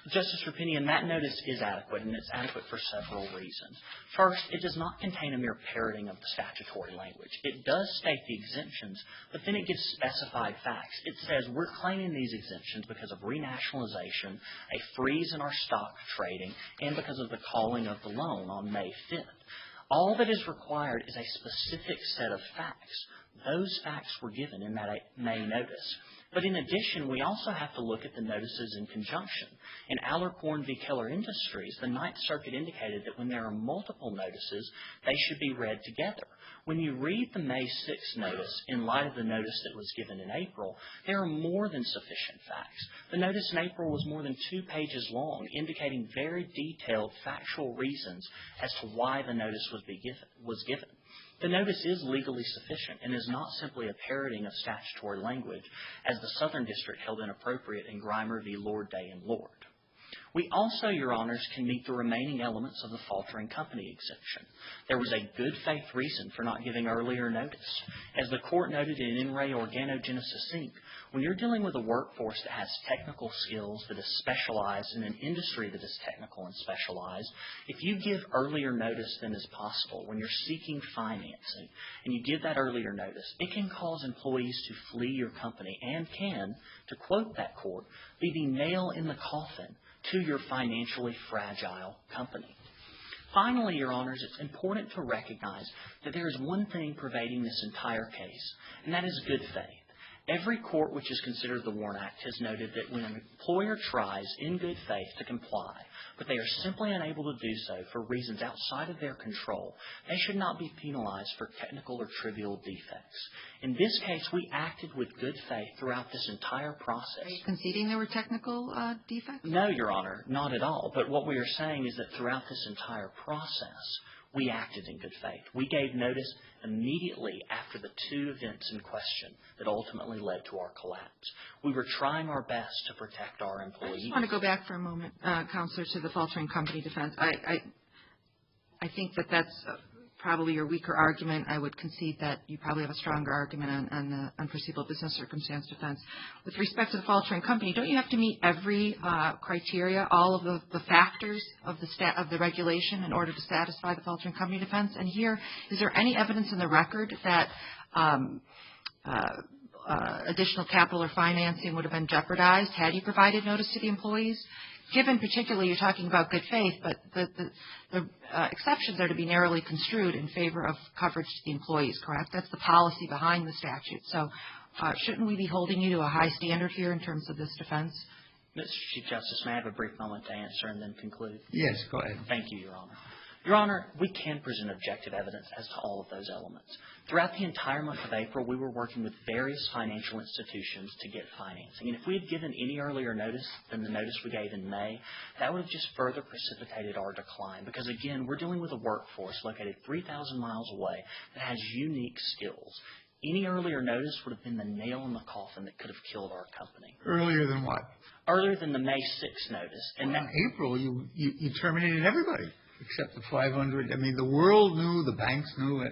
Justice Roupinian, that notice is adequate, and it's adequate for several reasons. First, it does not contain a mere parroting of the statutory language. It does state the exemptions, but then it gives specified facts. It says we're claiming these exemptions because of renationalization, a freeze in our stock trading, and because of the calling of the loan on May 5th. All that is required is a specific set of facts. Those facts were given in that May notice. But in addition, we also have to look at the notices in conjunction. In Allercorn v. Keller Industries, the Ninth Circuit indicated that when there are multiple notices, they should be read together. When you read the May 6th notice in light of the notice that was given in April, there are more than sufficient facts. The notice in April was more than 2 pages long, indicating very detailed factual reasons as to why the notice was given. The notice is legally sufficient and is not simply a parroting of statutory language, as the Southern District held inappropriate in Grimer v. Lord, Day and Lord. We also, Your Honors, can meet the remaining elements of the faltering company exemption. There was a good faith reason for not giving earlier notice. As the Court noted in In Re Organogenesis Inc., when you're dealing with a workforce that has technical skills, that is specialized in an industry that is technical and specialized, if you give earlier notice than is possible when you're seeking financing, and you give that earlier notice, it can cause employees to flee your company and can, to quote that court, be the nail in the coffin to your financially fragile company. Finally, Your Honors, it's important to recognize that there is one thing pervading this entire case, and that is good faith. Every court which has considered the WARN Act has noted that when an employer tries in good faith to comply, but they are simply unable to do so for reasons outside of their control, they should not be penalized for technical or trivial defects. In this case, we acted with good faith throughout this entire process. Are you conceding there were technical defects? No, Your Honor, not at all. But what we are saying is that throughout this entire process, we acted in good faith. We gave notice immediately after the 2 events in question that ultimately led to our collapse. We were trying our best to protect our employees. I just want to go back for a moment, Counselor, to the faltering company defense. I think that that's probably your weaker argument. I would concede that you probably have a stronger argument on the unforeseeable business circumstance defense. With respect to the faltering company, don't you have to meet every criteria, all of the factors of the regulation in order to satisfy the faltering company defense? And here, is there any evidence in the record that additional capital or financing would have been jeopardized had you provided notice to the employees? Given particularly you're talking about good faith, but the exceptions are to be narrowly construed in favor of coverage to the employees, correct? That's the policy behind the statute. So shouldn't we be holding you to a high standard here in terms of this defense? Mr. Chief Justice, may I have a brief moment to answer and then conclude? Yes, go ahead. Thank you, Your Honor. Your Honor, we can present objective evidence as to all of those elements. Throughout the entire month of April, we were working with various financial institutions to get financing. And if we had given any earlier notice than the notice we gave in May, that would have just further precipitated our decline. Because, again, we're dealing with a workforce located 3,000 miles away that has unique skills. Any earlier notice would have been the nail in the coffin that could have killed our company. Earlier than what? Earlier than the May 6th notice. And in April, you terminated everybody. except the 500. I mean, the world knew, the banks knew,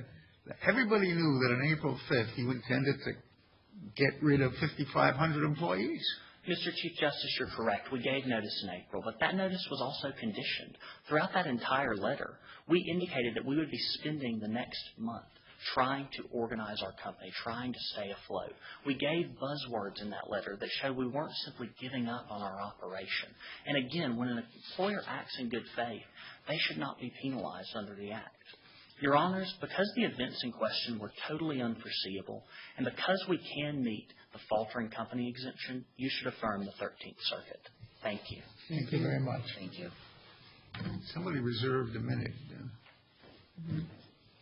everybody knew that on April 5th he intended to get rid of 5,500 employees. Mr. Chief Justice, you're correct. We gave notice in April, but that notice was also conditioned. Throughout that entire letter, we indicated that we would be spending the next month trying to organize our company, trying to stay afloat. We gave buzzwords in that letter that showed we weren't simply giving up on our operation. And again, when an employer acts in good faith, they should not be penalized under the Act. Your Honors, because the events in question were totally unforeseeable, and because we can meet the faltering company exemption, you should affirm the 13th Circuit. Thank you. Thank you very much. Thank you. Somebody reserved a minute.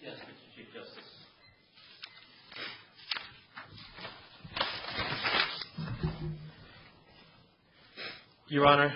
Yes, Mr. Chief Justice. Your Honor,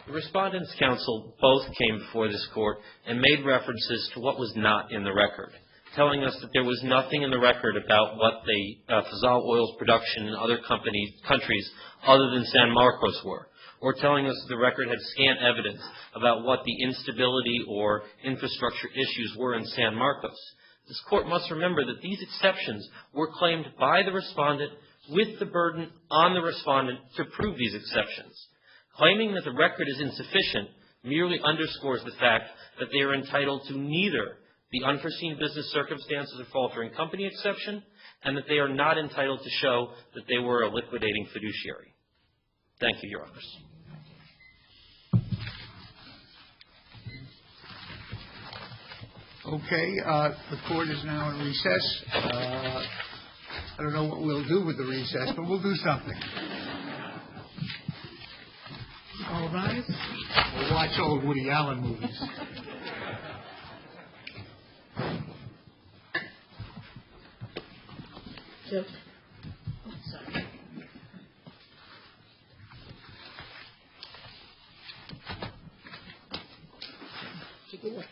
the Respondents' Counsel both came before this Court and made references to what was not in the record, telling us that there was nothing in the record about what the Fazal Oil's production in other countries other than San Marcos were, or telling us that the record had scant evidence about what the instability or infrastructure issues were in San Marcos. This Court must remember that these exceptions were claimed by the Respondent with the burden on the Respondent to prove these exceptions. Claiming that the record is insufficient merely underscores the fact that they are entitled to neither the unforeseen business circumstances or faltering company exception, and that they are not entitled to show that they were a liquidating fiduciary. Thank you, Your Honors. Okay, the Court is now in recess. I don't know what we'll do with the recess, but we'll do something. All right. We'll watch old Woody Allen movies. Jeff. Take it away.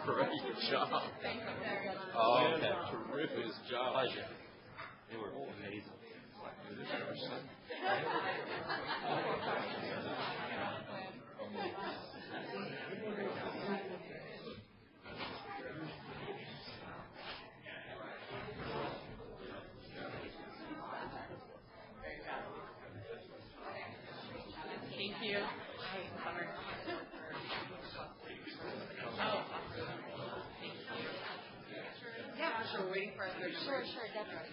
Great job. Oh, terrific job. Pleasure. They were amazing. Thank you. Yeah, sure. We're waiting for our third. Sure, definitely.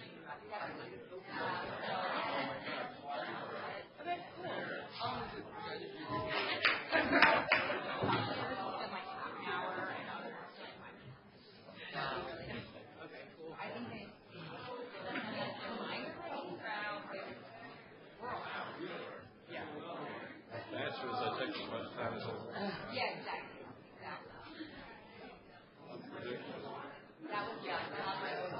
Okay, cool. I think they. The answer is I take as much time as over. Yeah, exactly. That was not my own.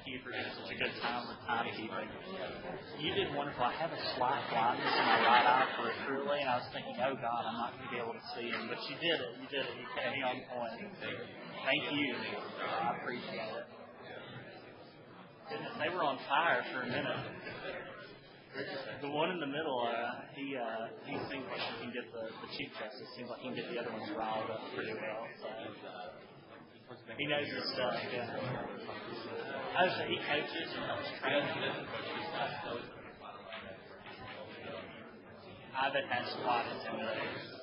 you for doing such a good time with timekeeping. You did wonderful. I have a slight blindness in my right eye peripherally, and I was thinking, oh, God, I'm not going to be able to see him. But you did it. You did it. You kept me on point. Thank you. I appreciate it. Goodness, they were on fire for a minute. The one in the middle, he seems like he can get the Chief Justice. Seems like he can get the other ones riled up pretty well. So. He knows his stuff, yeah. Oh, so he coaches and helps train. I bet that's quite intimidating.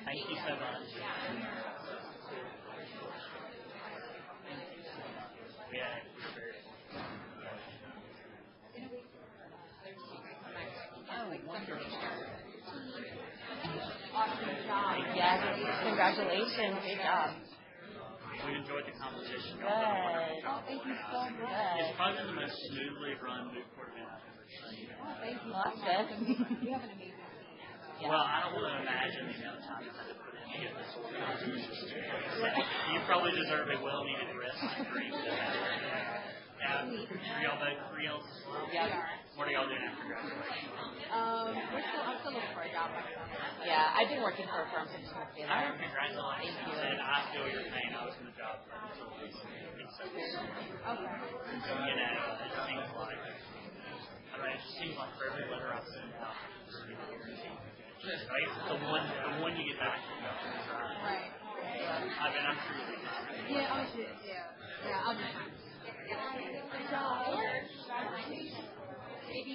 Thank you so much. Yeah. Awesome job. Yes, congratulations. Good job. We enjoyed the competition. Good. Oh, thank you so much. It's probably the most smoothly run Moot court event I've ever seen. Oh, thank you. Well, that's good. You have an amazing team. Well, I don't want to imagine the amount of time you had to put in to get this organized. You probably deserve a well-needed rest and break. Now, are y'all both real? Yeah, we are. What are y'all doing after graduation? I'm still looking for a job right now. Yeah, I've been working for a firm since I was there. Congratulations. Thank you. And I feel your pain. I was in the job for until recently. It's so cool. Okay. You know, it seems like, it just seems like for every letter I send out, right? The one you get back from the government, right? Right. I mean, I'm sure you'll be fine. Yeah, I'll do it. Yeah, I'll be fine. Good job. Maybe,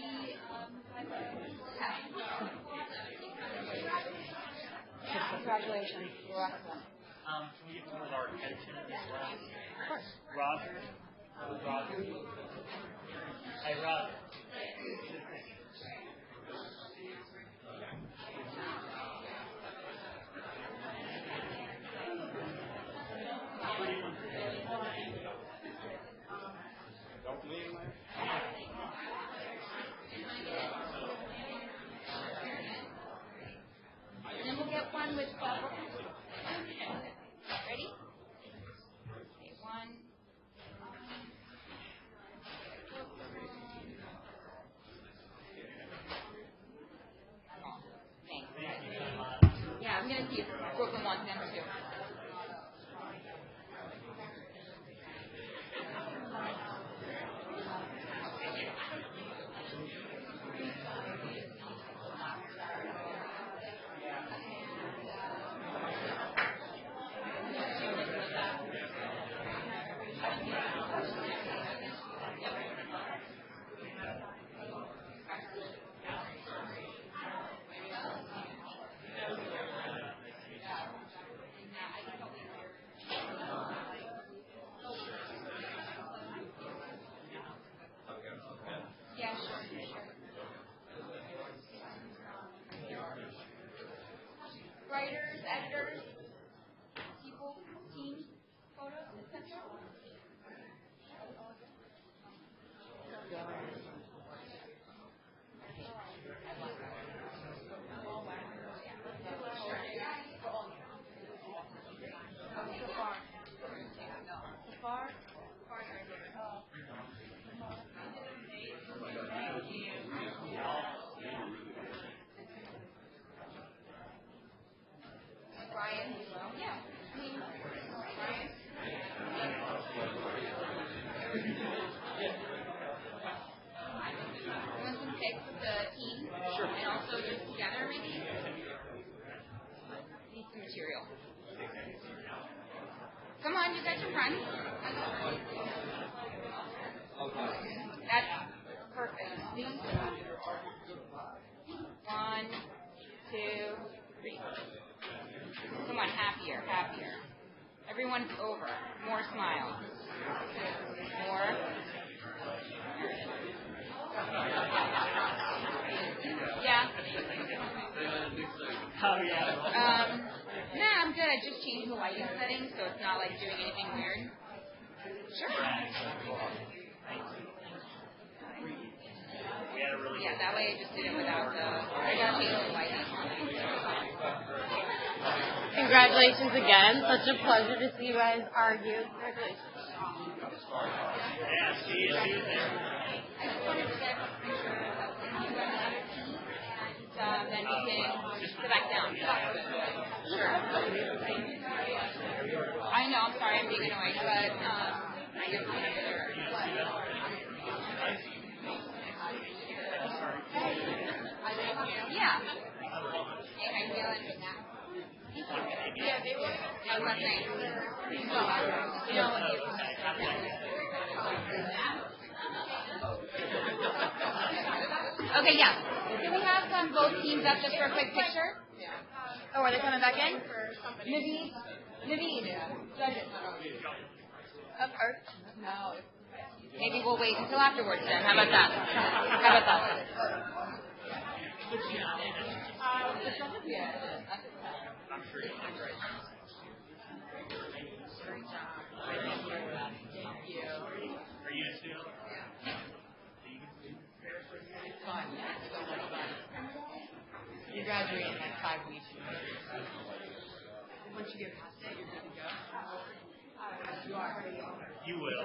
congratulations. You're excellent. Can we get one of our coaches as well? Of course. Roger? Roger? Hey, Roger. Don't leave, man. And then we'll get one with ready? Okay, one. Thanks. Yeah, I'm going to see if Brooklyn wants them too. Writers, editors, people, teams, photos, etc. Material. Come on, you guys are fun. That's perfect. 1, 2, 3. Come on, happier. Everyone's over. More smiles. More. Yeah. Oh, yeah. Nah, I'm good. I just changed the lighting settings, so it's not like doing anything weird. Sure. Yeah, that way I just did it without the. I gotta change the lighting. Congratulations again. Such a pleasure to see you guys argue. Congratulations. Then we can sit back down. Sure. I know, I'm sorry I'm being annoying, but yeah. Hey, how you feeling? Yeah, they were. That was nice. You know, okay, yeah. Can we have both teams up just for a quick picture? Oh, are they coming back in? Naveen? Up Earth? No. Maybe we'll wait until afterwards then. How about that? You graduate in like 5 weeks. Once you get past it, you're good to go. You are. You will.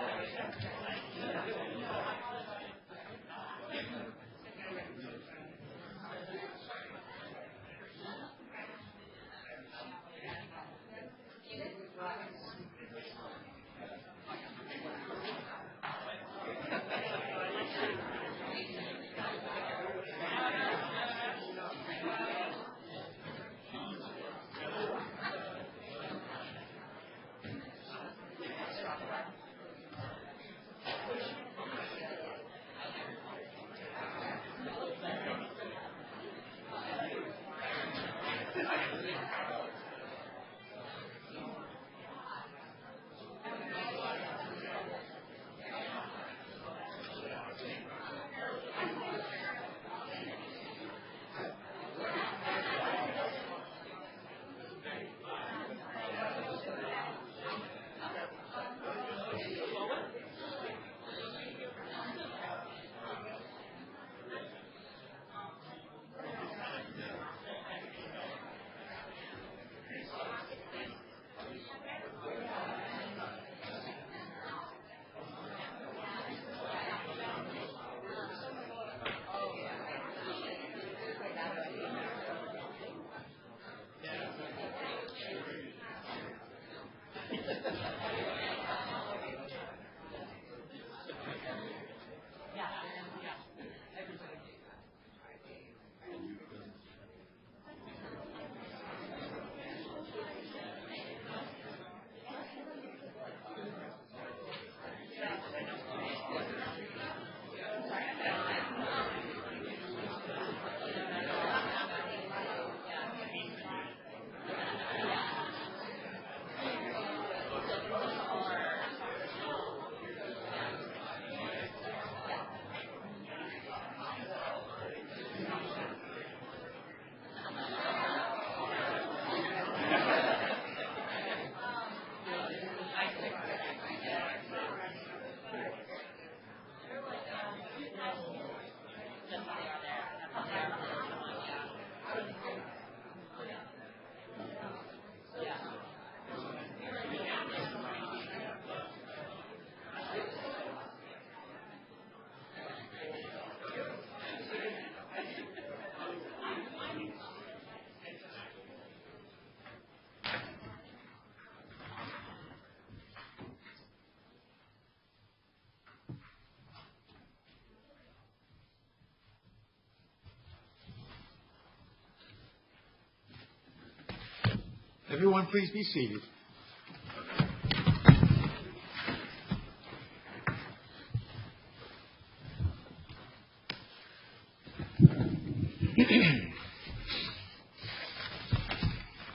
Everyone, please be seated.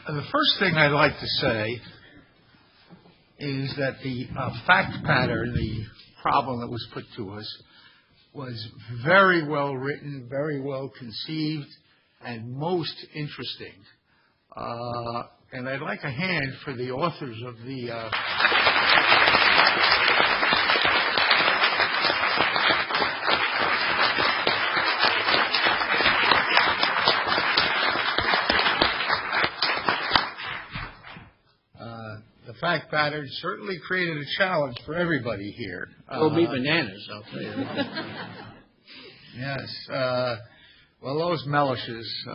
The first thing I'd like to say is that the fact pattern, the problem that was put to us, was very well written, very well conceived, and most interesting. And I'd like a hand for the authors of the fact pattern certainly created a challenge for everybody here. Will be bananas, I'll tell you. Yes. Well, those Melishes,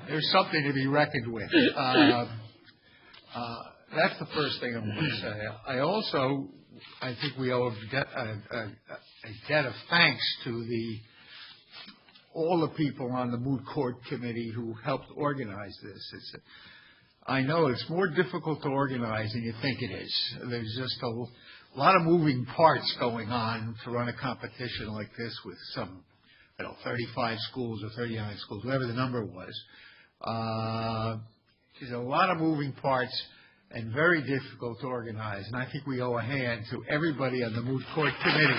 there's something to be reckoned with. That's the first thing I want to say. I think we owe a debt of thanks to all the people on the Moot Court Committee who helped organize this. I know it's more difficult to organize than you think it is. There's just a lot of moving parts going on to run a competition like this with some, 35 schools or 39 schools, whatever the number was. There's a lot of moving parts and very difficult to organize. And I think we owe a hand to everybody on the Moot Court Committee.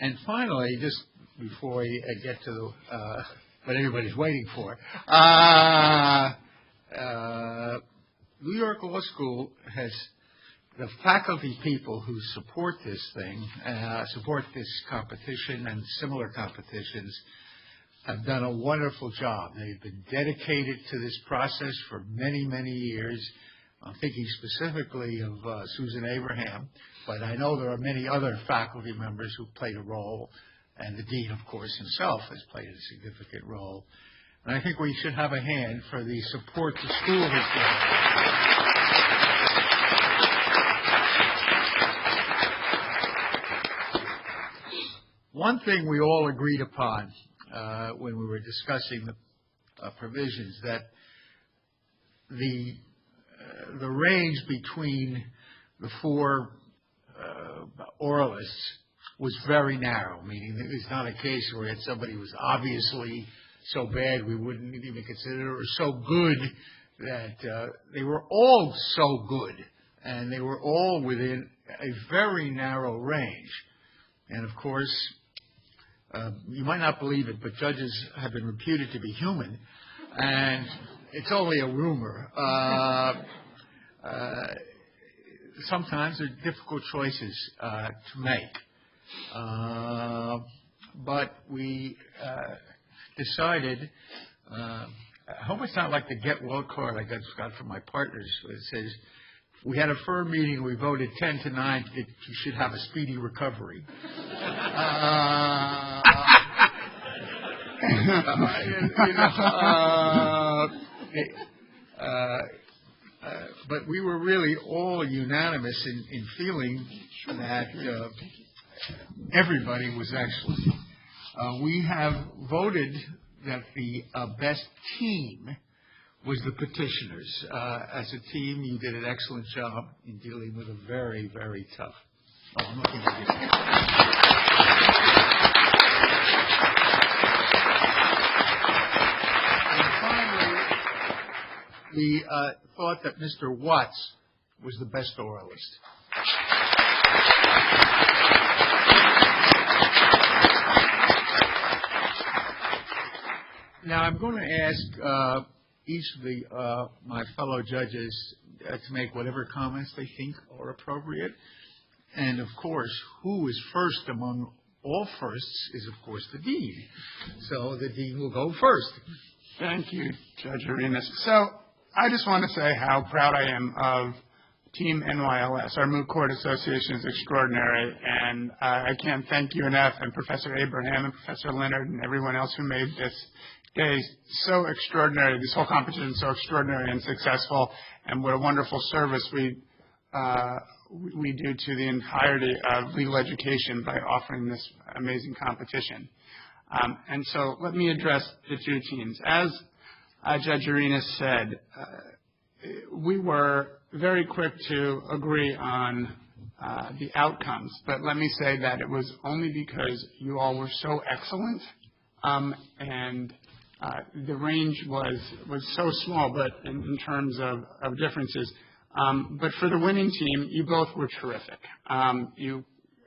And finally, just before I get to what everybody's waiting for, New York Law School has the faculty people who support this thing, support this competition and similar competitions, have done a wonderful job. They've been dedicated to this process for many, many years. I'm thinking specifically of Susan Abraham, but I know there are many other faculty members who played a role, and the dean, of course, himself has played a significant role. And I think we should have a hand for the support the school has given. One thing we all agreed upon when we were discussing the provisions, that the range between the four oralists was very narrow, meaning it was not a case where somebody was obviously so bad we wouldn't even consider it, or so good that they were all so good, and they were all within a very narrow range. And of course, you might not believe it, but judges have been reputed to be human, and it's only a rumor. Sometimes there are difficult choices to make. But we decided, I hope it's not like the get well card I got from my partners. It says, we had a firm meeting, we voted 10-9 that you should have a speedy recovery. But we were really all unanimous in feeling that everybody was excellent. We have voted that the best team was the Petitioners. As a team, you did an excellent job in dealing with a very, very tough. Oh, I'm looking at you. We thought that Mr. Watts was the best oralist. Now, I'm going to ask each of my fellow judges to make whatever comments they think are appropriate. And, of course, who is first among all firsts is, of course, the dean. So the dean will go first. Thank you, Judge Arenas. So I just want to say how proud I am of Team NYLS. Our Moot Court Association is extraordinary, and I can't thank you enough, and Professor Abraham and Professor Leonard and everyone else who made this day so extraordinary, this whole competition so extraordinary and successful, and what a wonderful service we do to the entirety of legal education by offering this amazing competition. And so let me address the two teams. As Judge Arenas said, we were very quick to agree on the outcomes, but let me say that it was only because you all were so excellent, and the range was so small, but in terms of differences. But for the winning team, you both were terrific. You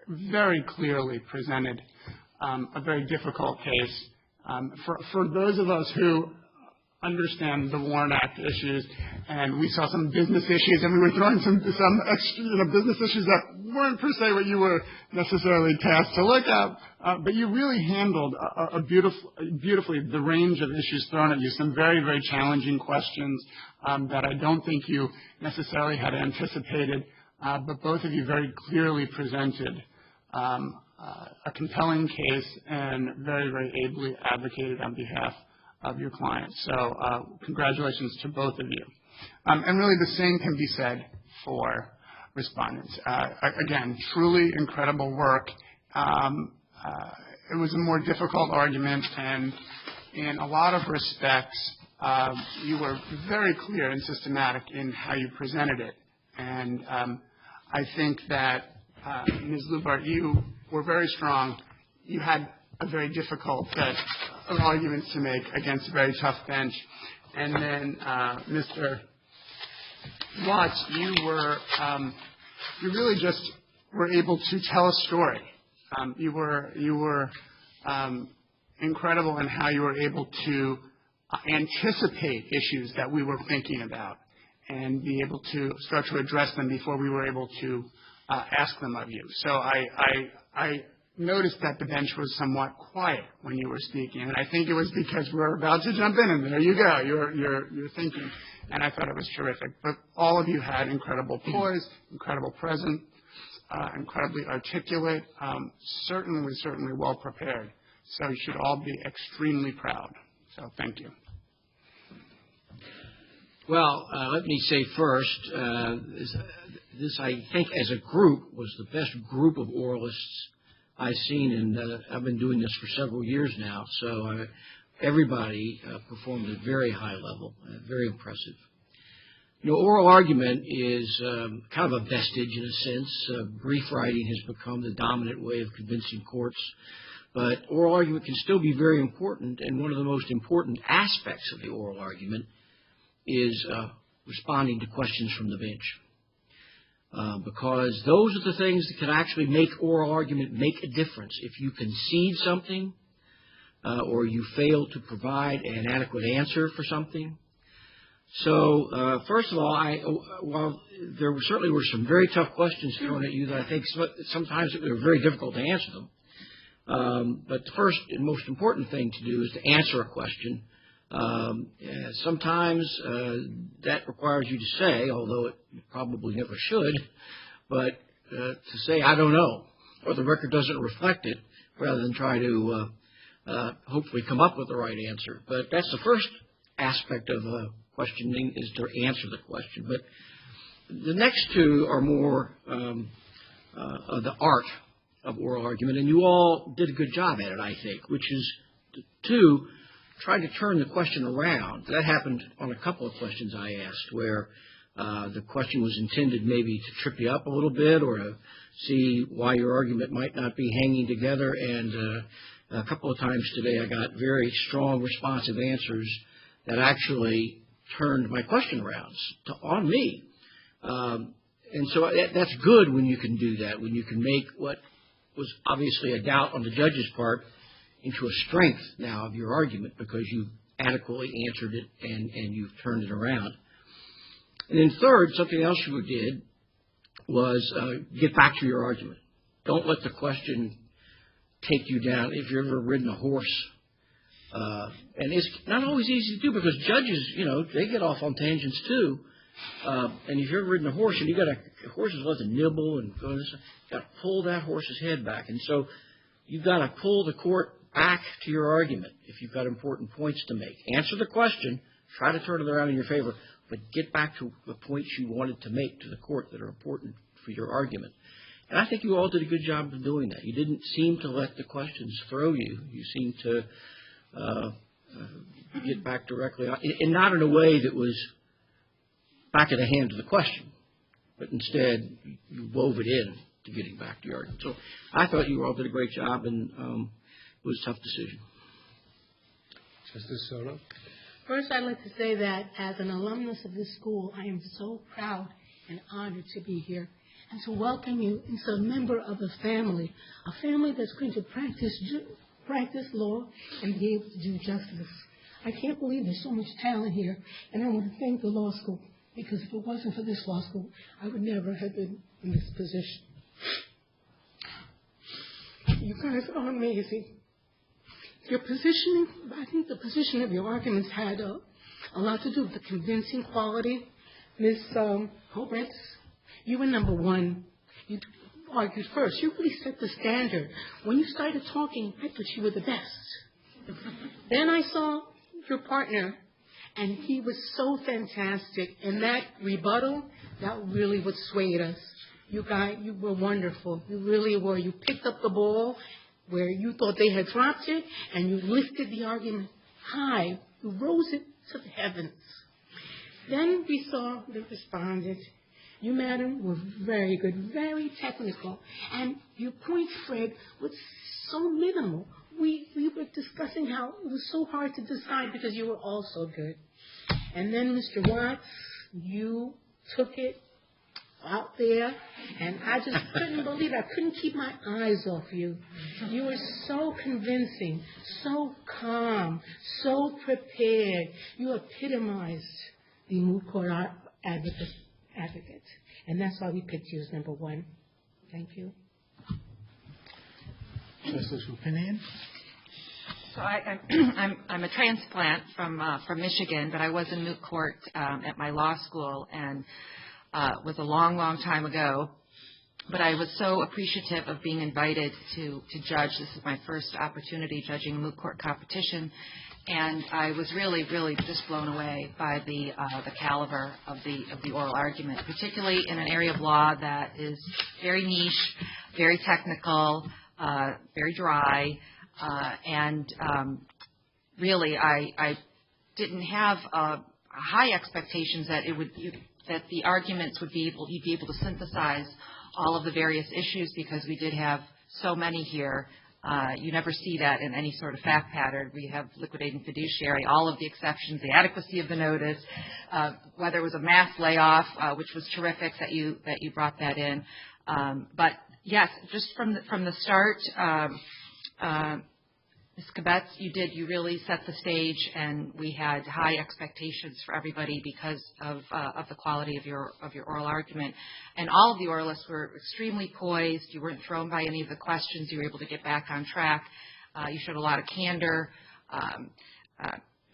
very clearly presented a very difficult case. For those of us who understand the WARN Act issues, and we saw some business issues, and we were throwing some business issues that weren't per se what you were necessarily tasked to look at, but you really handled beautifully the range of issues thrown at you. Some very, very challenging questions that I don't think you necessarily had anticipated, but both of you very clearly presented a compelling case and very, very ably advocated on behalf of your clients. So congratulations to both of you. And really the same can be said for respondents. Again, truly incredible work. It was a more difficult argument, and in a lot of respects, you were very clear and systematic in how you presented it. And I think that, Ms. Lubart, you were very strong. You had a very difficult set of arguments to make against a very tough bench. And then, Mr. Watts, you really just were able to tell a story. You were incredible in how you were able to anticipate issues that we were thinking about and be able to start to address them before we were able to ask them of you. So I noticed that the bench was somewhat quiet when you were speaking, and I think it was because we were about to jump in, and there you go, you're thinking, and I thought it was terrific. But all of you had incredible poise, incredible presence, incredibly articulate, certainly well prepared. So you should all be extremely proud. So thank you. Well, let me say first, this I think as a group was the best group of oralists I've seen, and I've been doing this for several years now. So everybody performed at a very high level, very impressive. You know, oral argument is kind of a vestige in a sense. Brief writing has become the dominant way of convincing courts. But oral argument can still be very important, and one of the most important aspects of the oral argument is responding to questions from the bench. Because those are the things that can actually make oral argument make a difference. If you concede something or you fail to provide an adequate answer for something. So, first of all, while there certainly were some very tough questions thrown at you that I think sometimes it were very difficult to answer them. But the first and most important thing to do is to answer a question. Sometimes that requires you to say, although it probably never should, but to say, I don't know, or the record doesn't reflect it, rather than try to hopefully come up with the right answer. But that's the first aspect of questioning, is to answer the question. But the next two are more of the art of oral argument, and you all did a good job at it, I think, which is to try to turn the question around. That happened on a couple of questions I asked, where the question was intended maybe to trip you up a little bit or to see why your argument might not be hanging together. And a couple of times today I got very strong, responsive answers that actually turned my question around on me. And so that's good when you can do that, when you can make what was obviously a doubt on the judge's part into a strength now of your argument, because you adequately answered it and you've turned it around. And then third, something else you did was get back to your argument. Don't let the question take you down. If you've ever ridden a horse, and it's not always easy to do, because judges, you know, they get off on tangents too. And if you've ever ridden a horse and you got a horse is left to nibble and go, you got to pull that horse's head back. And so you've got to pull the court back to your argument if you've got important points to make. Answer the question, try to turn it around in your favor, but get back to the points you wanted to make to the court that are important for your argument. And I think you all did a good job of doing that. You didn't seem to let the questions throw you. You seemed to get back directly on, and not in a way that was back at the hand of the question, but instead you wove it in to getting back to your argument. So I thought you all did a great job, and it was a tough decision. Justice Soto? First, I'd like to say that as an alumnus of this school, I am so proud and honored to be here and to welcome you as a member of a family that's going to practice law and be able to do justice. I can't believe there's so much talent here, and I want to thank the law school, because if it wasn't for this law school, I would never have been in this position. You guys are amazing. Your positioning, I think the position of your arguments had a lot to do with the convincing quality. Ms. Hobretz, you were number one. You argued first. You really set the standard. When you started talking, I thought you were the best. Then I saw your partner, and he was so fantastic. And that rebuttal, that really what swayed us. You guys, you were wonderful. You really were. You picked up the ball where you thought they had dropped it, and you lifted the argument high. You rose it to the heavens. Then we saw the respondent. You, madam, were very good, very technical, and your point, Fred, was so minimal. We were discussing how it was so hard to decide because you were all so good. And then, Mr. Watts, you took it out there, and I just couldn't believe it. I couldn't keep my eyes off you. You were so convincing, so calm, so prepared. You epitomized the Moot Court advocate. And that's why we picked you as number one. Thank you. Justice Roupinian? So I'm a transplant from Michigan, but I was in Moot Court at my law school, and was a long, long time ago. But I was so appreciative of being invited to judge. This is my first opportunity judging a Moot Court competition, and I was really, really just blown away by the caliber of the oral argument, particularly in an area of law that is very niche, very technical, very dry, and really I didn't have high expectations that that the arguments you'd be able to synthesize all of the various issues, because we did have so many here. You never see that in any sort of fact pattern. We have liquidating fiduciary, all of the exceptions, the adequacy of the notice, whether it was a mass layoff, which was terrific that you brought that in. But yes, just from the start, Ms. Kibetz, you really set the stage, and we had high expectations for everybody because of the quality of your oral argument. And all of the oralists were extremely poised. You weren't thrown by any of the questions. You were able to get back on track. You showed a lot of candor.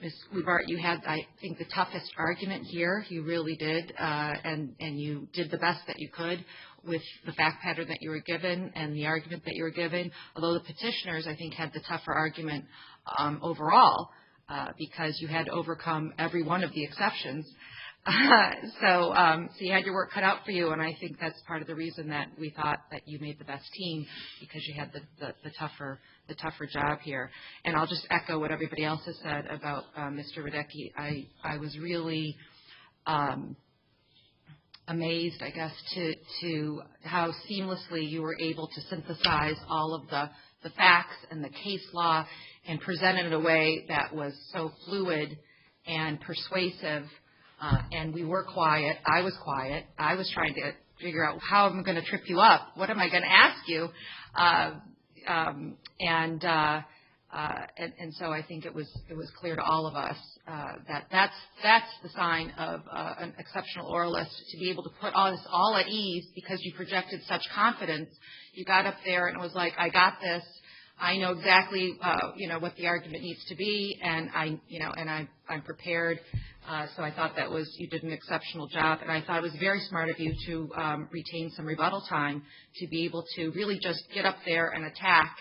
Ms. Weibart, you had, I think, the toughest argument here. You really did, and you did the best that you could with the fact pattern that you were given and the argument that you were given, although the petitioners, I think, had the tougher argument overall because you had to overcome every one of the exceptions. So you had your work cut out for you, and I think that's part of the reason that we thought that you made the best team, because you had the tougher job here. And I'll just echo what everybody else has said about Mr. Radecki. I was really amazed, I guess, to how seamlessly you were able to synthesize all of the facts and the case law and present it in a way that was so fluid and persuasive. And we were quiet. I was quiet. I was trying to figure out how I'm going to trip you up. What am I going to ask you? And so I think it was clear to all of us that that's the sign of an exceptional oralist, to be able to put all this all at ease because you projected such confidence. You got up there and it was like, I got this. I know exactly what the argument needs to be, and I'm prepared. So I thought you did an exceptional job, and I thought it was very smart of you to retain some rebuttal time to be able to really just get up there and attack,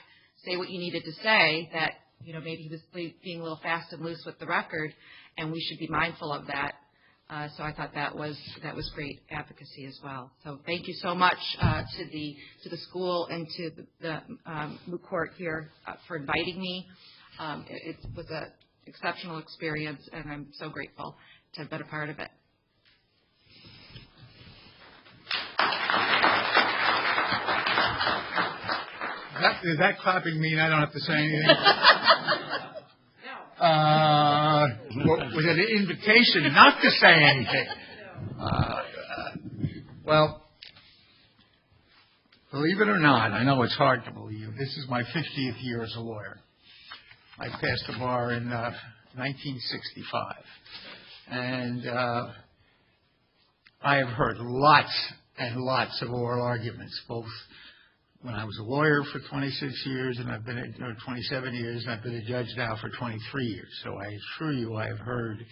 say what you needed to say, that maybe he was being a little fast and loose with the record, and we should be mindful of that. So I thought that was great advocacy as well. So thank you so much to the school and to the Moot Court here for inviting me. It was an exceptional experience, and I'm so grateful to have been a part of it. Does that clapping mean I don't have to say anything? Was it an invitation not to say anything? Well, believe it or not, I know it's hard to believe, this is my 50th year as a lawyer. I passed the bar in 1965. And I have heard lots and lots of oral arguments, both when I was a lawyer for 26 years and 27 years, and I've been a judge now for 23 years. So I assure you I have heard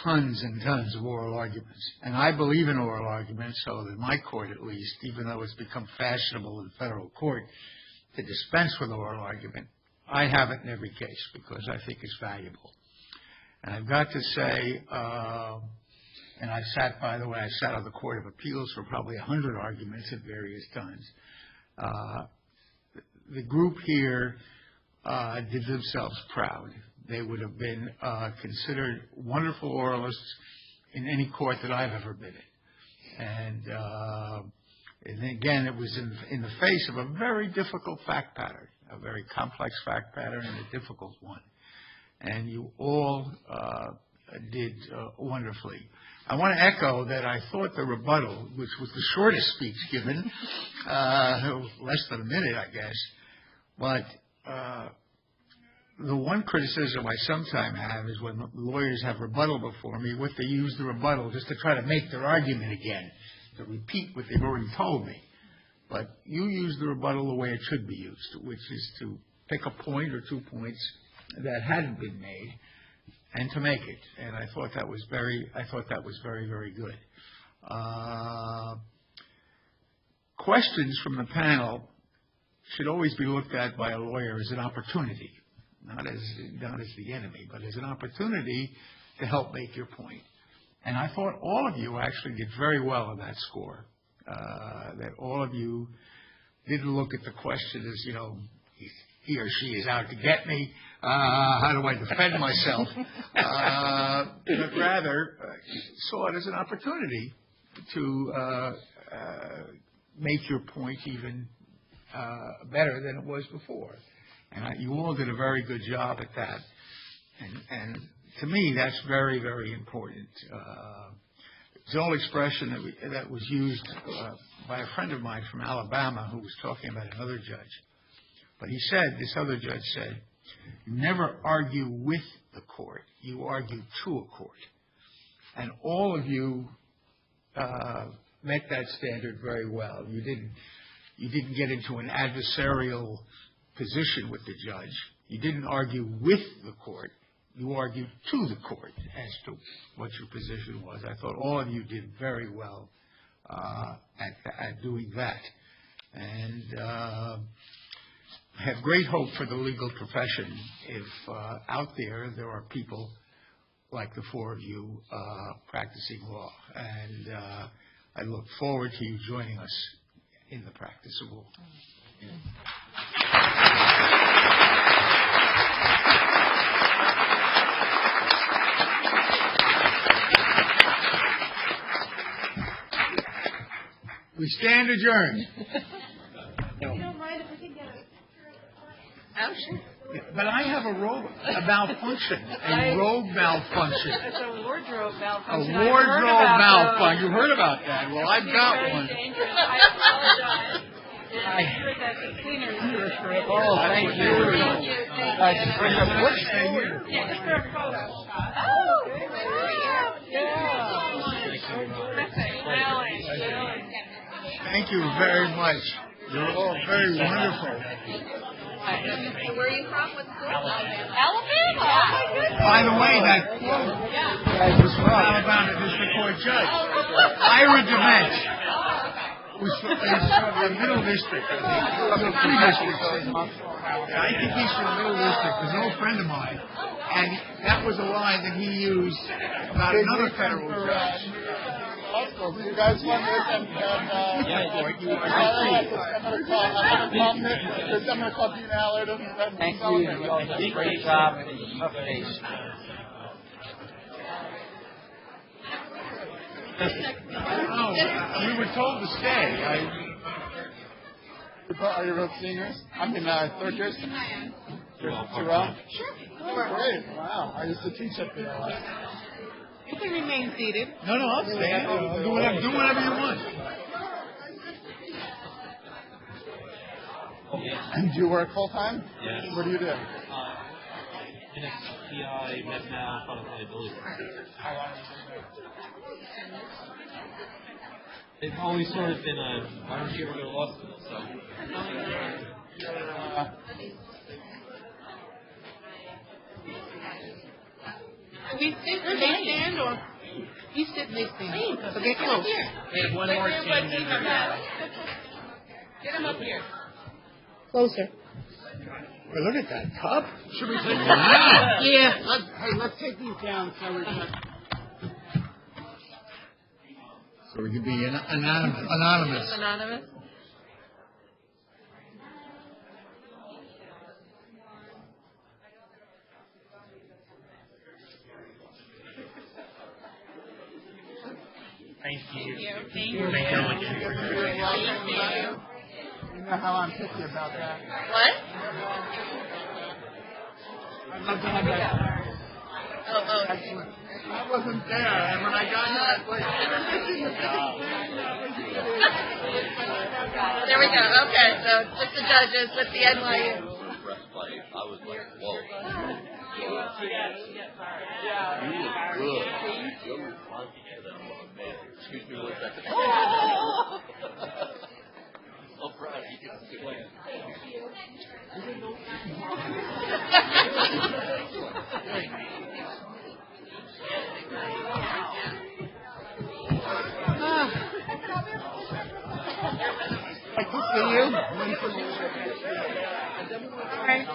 tons and tons of oral arguments. And I believe in oral arguments, so in my court at least, even though it's become fashionable in federal court to dispense with oral argument, I have it in every case because I think it's valuable. And I've got to say, and I sat on the Court of Appeals for probably 100 arguments at various times. The group here did themselves proud. They would have been considered wonderful oralists in any court that I've ever been in. And again, it was in the face of a very difficult fact pattern, a very complex fact pattern and a difficult one. And you all did wonderfully. I want to echo that I thought the rebuttal, which was the shortest speech given, less than a minute, I guess, but the one criticism I sometimes have is when lawyers have rebuttal before me, what they use the rebuttal just to try to make their argument again, to repeat what they've already told me. But you use the rebuttal the way it should be used, which is to pick a point or 2 points that hadn't been made and to make it. And I thought that was very, very good. Questions from the panel should always be looked at by a lawyer as an opportunity, not as the enemy, but as an opportunity to help make your point. And I thought all of you actually did very well on that score. That all of you didn't look at the question as, you know, he or she is out to get me. How do I defend myself? But rather saw it as an opportunity to make your point even better than it was before. And you all did a very good job at that. And to me, that's very, very important. It's an old expression that was used by a friend of mine from Alabama who was talking about another judge. But he said, this other judge said, you never argue with the court, you argue to a court. And all of you met that standard very well. You didn't get into an adversarial position with the judge. You didn't argue with the court. You argued to the court as to what your position was. I thought all of you did very well at doing that. And I have great hope for the legal profession if out there are people like the four of you practicing law. And I look forward to you joining us in the practice of law. Yeah. We stand adjourned. You don't mind if we can get a picture of the client? Sure. Yeah, but I have a malfunction. A robe malfunction. It's a wardrobe malfunction. A wardrobe malfunction. You heard about that. Well, I've got one. Dangerous. I apologize. I heard that the cleaners were. Oh, thank you. Thank you. Just for a photo. Oh, thank you very much. You're all very wonderful. Where are you from? What school? Alabama. Oh, my goodness. By the way, that quote was from Alabama District Court Judge. Ira DeMent was from the Middle District. Three districts. I think he's from the Middle District. He's an old friend of mine. And that was a line that he used about another federal judge. So you guys won this, and I'm going to call Dean Allard. Thank you. Great job. Tough days. We were told to stay. Are you both seniors? I'm in third year. Sure. Great. Wow. I used to teach up there. You can remain seated. No, I'll stand. Do whatever you want. And do you work full time? Yes. What do you do? In a PI, med-mal, product liability. They've always sort of been why don't you ever go to law school? So. We sit and they stand, or you sit and they stand. So get close. We have one more team. Get him up here. Closer. Well, look at that cup. Should we take let's take these down so we can. So we can be anonymous. Anonymous. Thank you. Thank you. Thank you. Thank you. You know how I'm picky about that. What? I'd love to have that. Oh. Excellent. I wasn't there, and when I got here, I was like, There we go. Okay, so just the judges with the NYU. I was like, whoa. You were good. Your response to that was amazing. Excuse me 1 second. I'm proud you can see it. Like to see you. Right.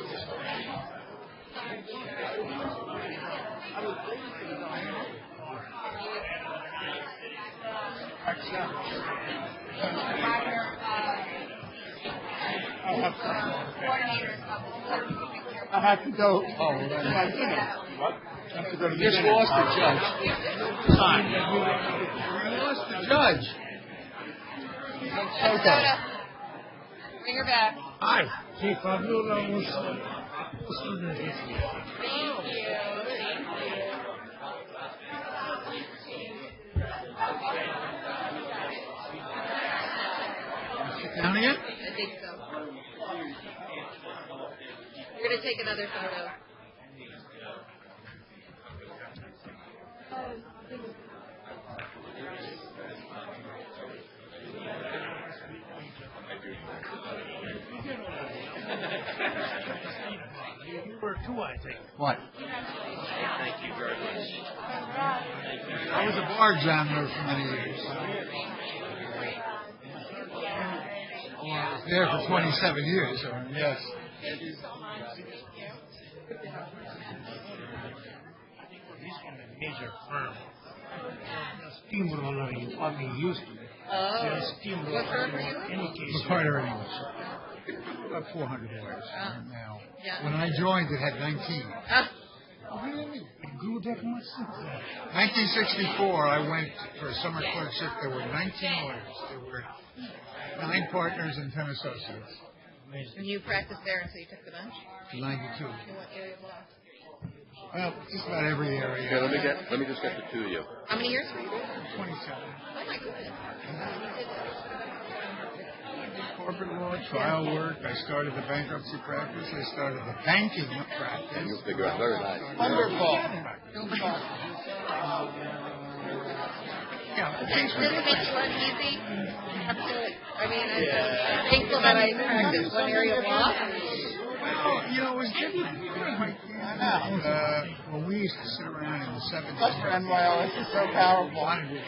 I have to go. Oh, well, then. What? I have to go to the Just lost the judge. Fine. You lost the judge. Soto. Bring her back. Hi. Sí, Faviola Thank you. Sit down again? I think so. We're going to take another photo. You were too, I think. What? Thank you very much. I was a bar examiner for many years. I was there for 27 years, so yes. He's from a major firm. Steamroller, used to. Oh. Steamroller. What firm were you in? Any case. McCarter English. About 400 lawyers now. Yeah. When I joined, it had 19. Really? It grew that much since then. 1964, I went for a summer clerkship. There were 19 lawyers. There were 9 partners and 10 associates. And you practiced there until you took the bench? 92. In what area of law? Well, just about every area. Okay, let me just get the two of you. How many years were you there? 27. Oh my goodness. Corporate law, trial work. I started the bankruptcy practice. I started the banking practice. You'll figure out very nice. Wonderful. Yeah. Does it make you uneasy? I'm thankful that I practiced one area of law. Well, it was different. When we used to sit around in the 70s. That's for NYLS is so powerful. Wanted to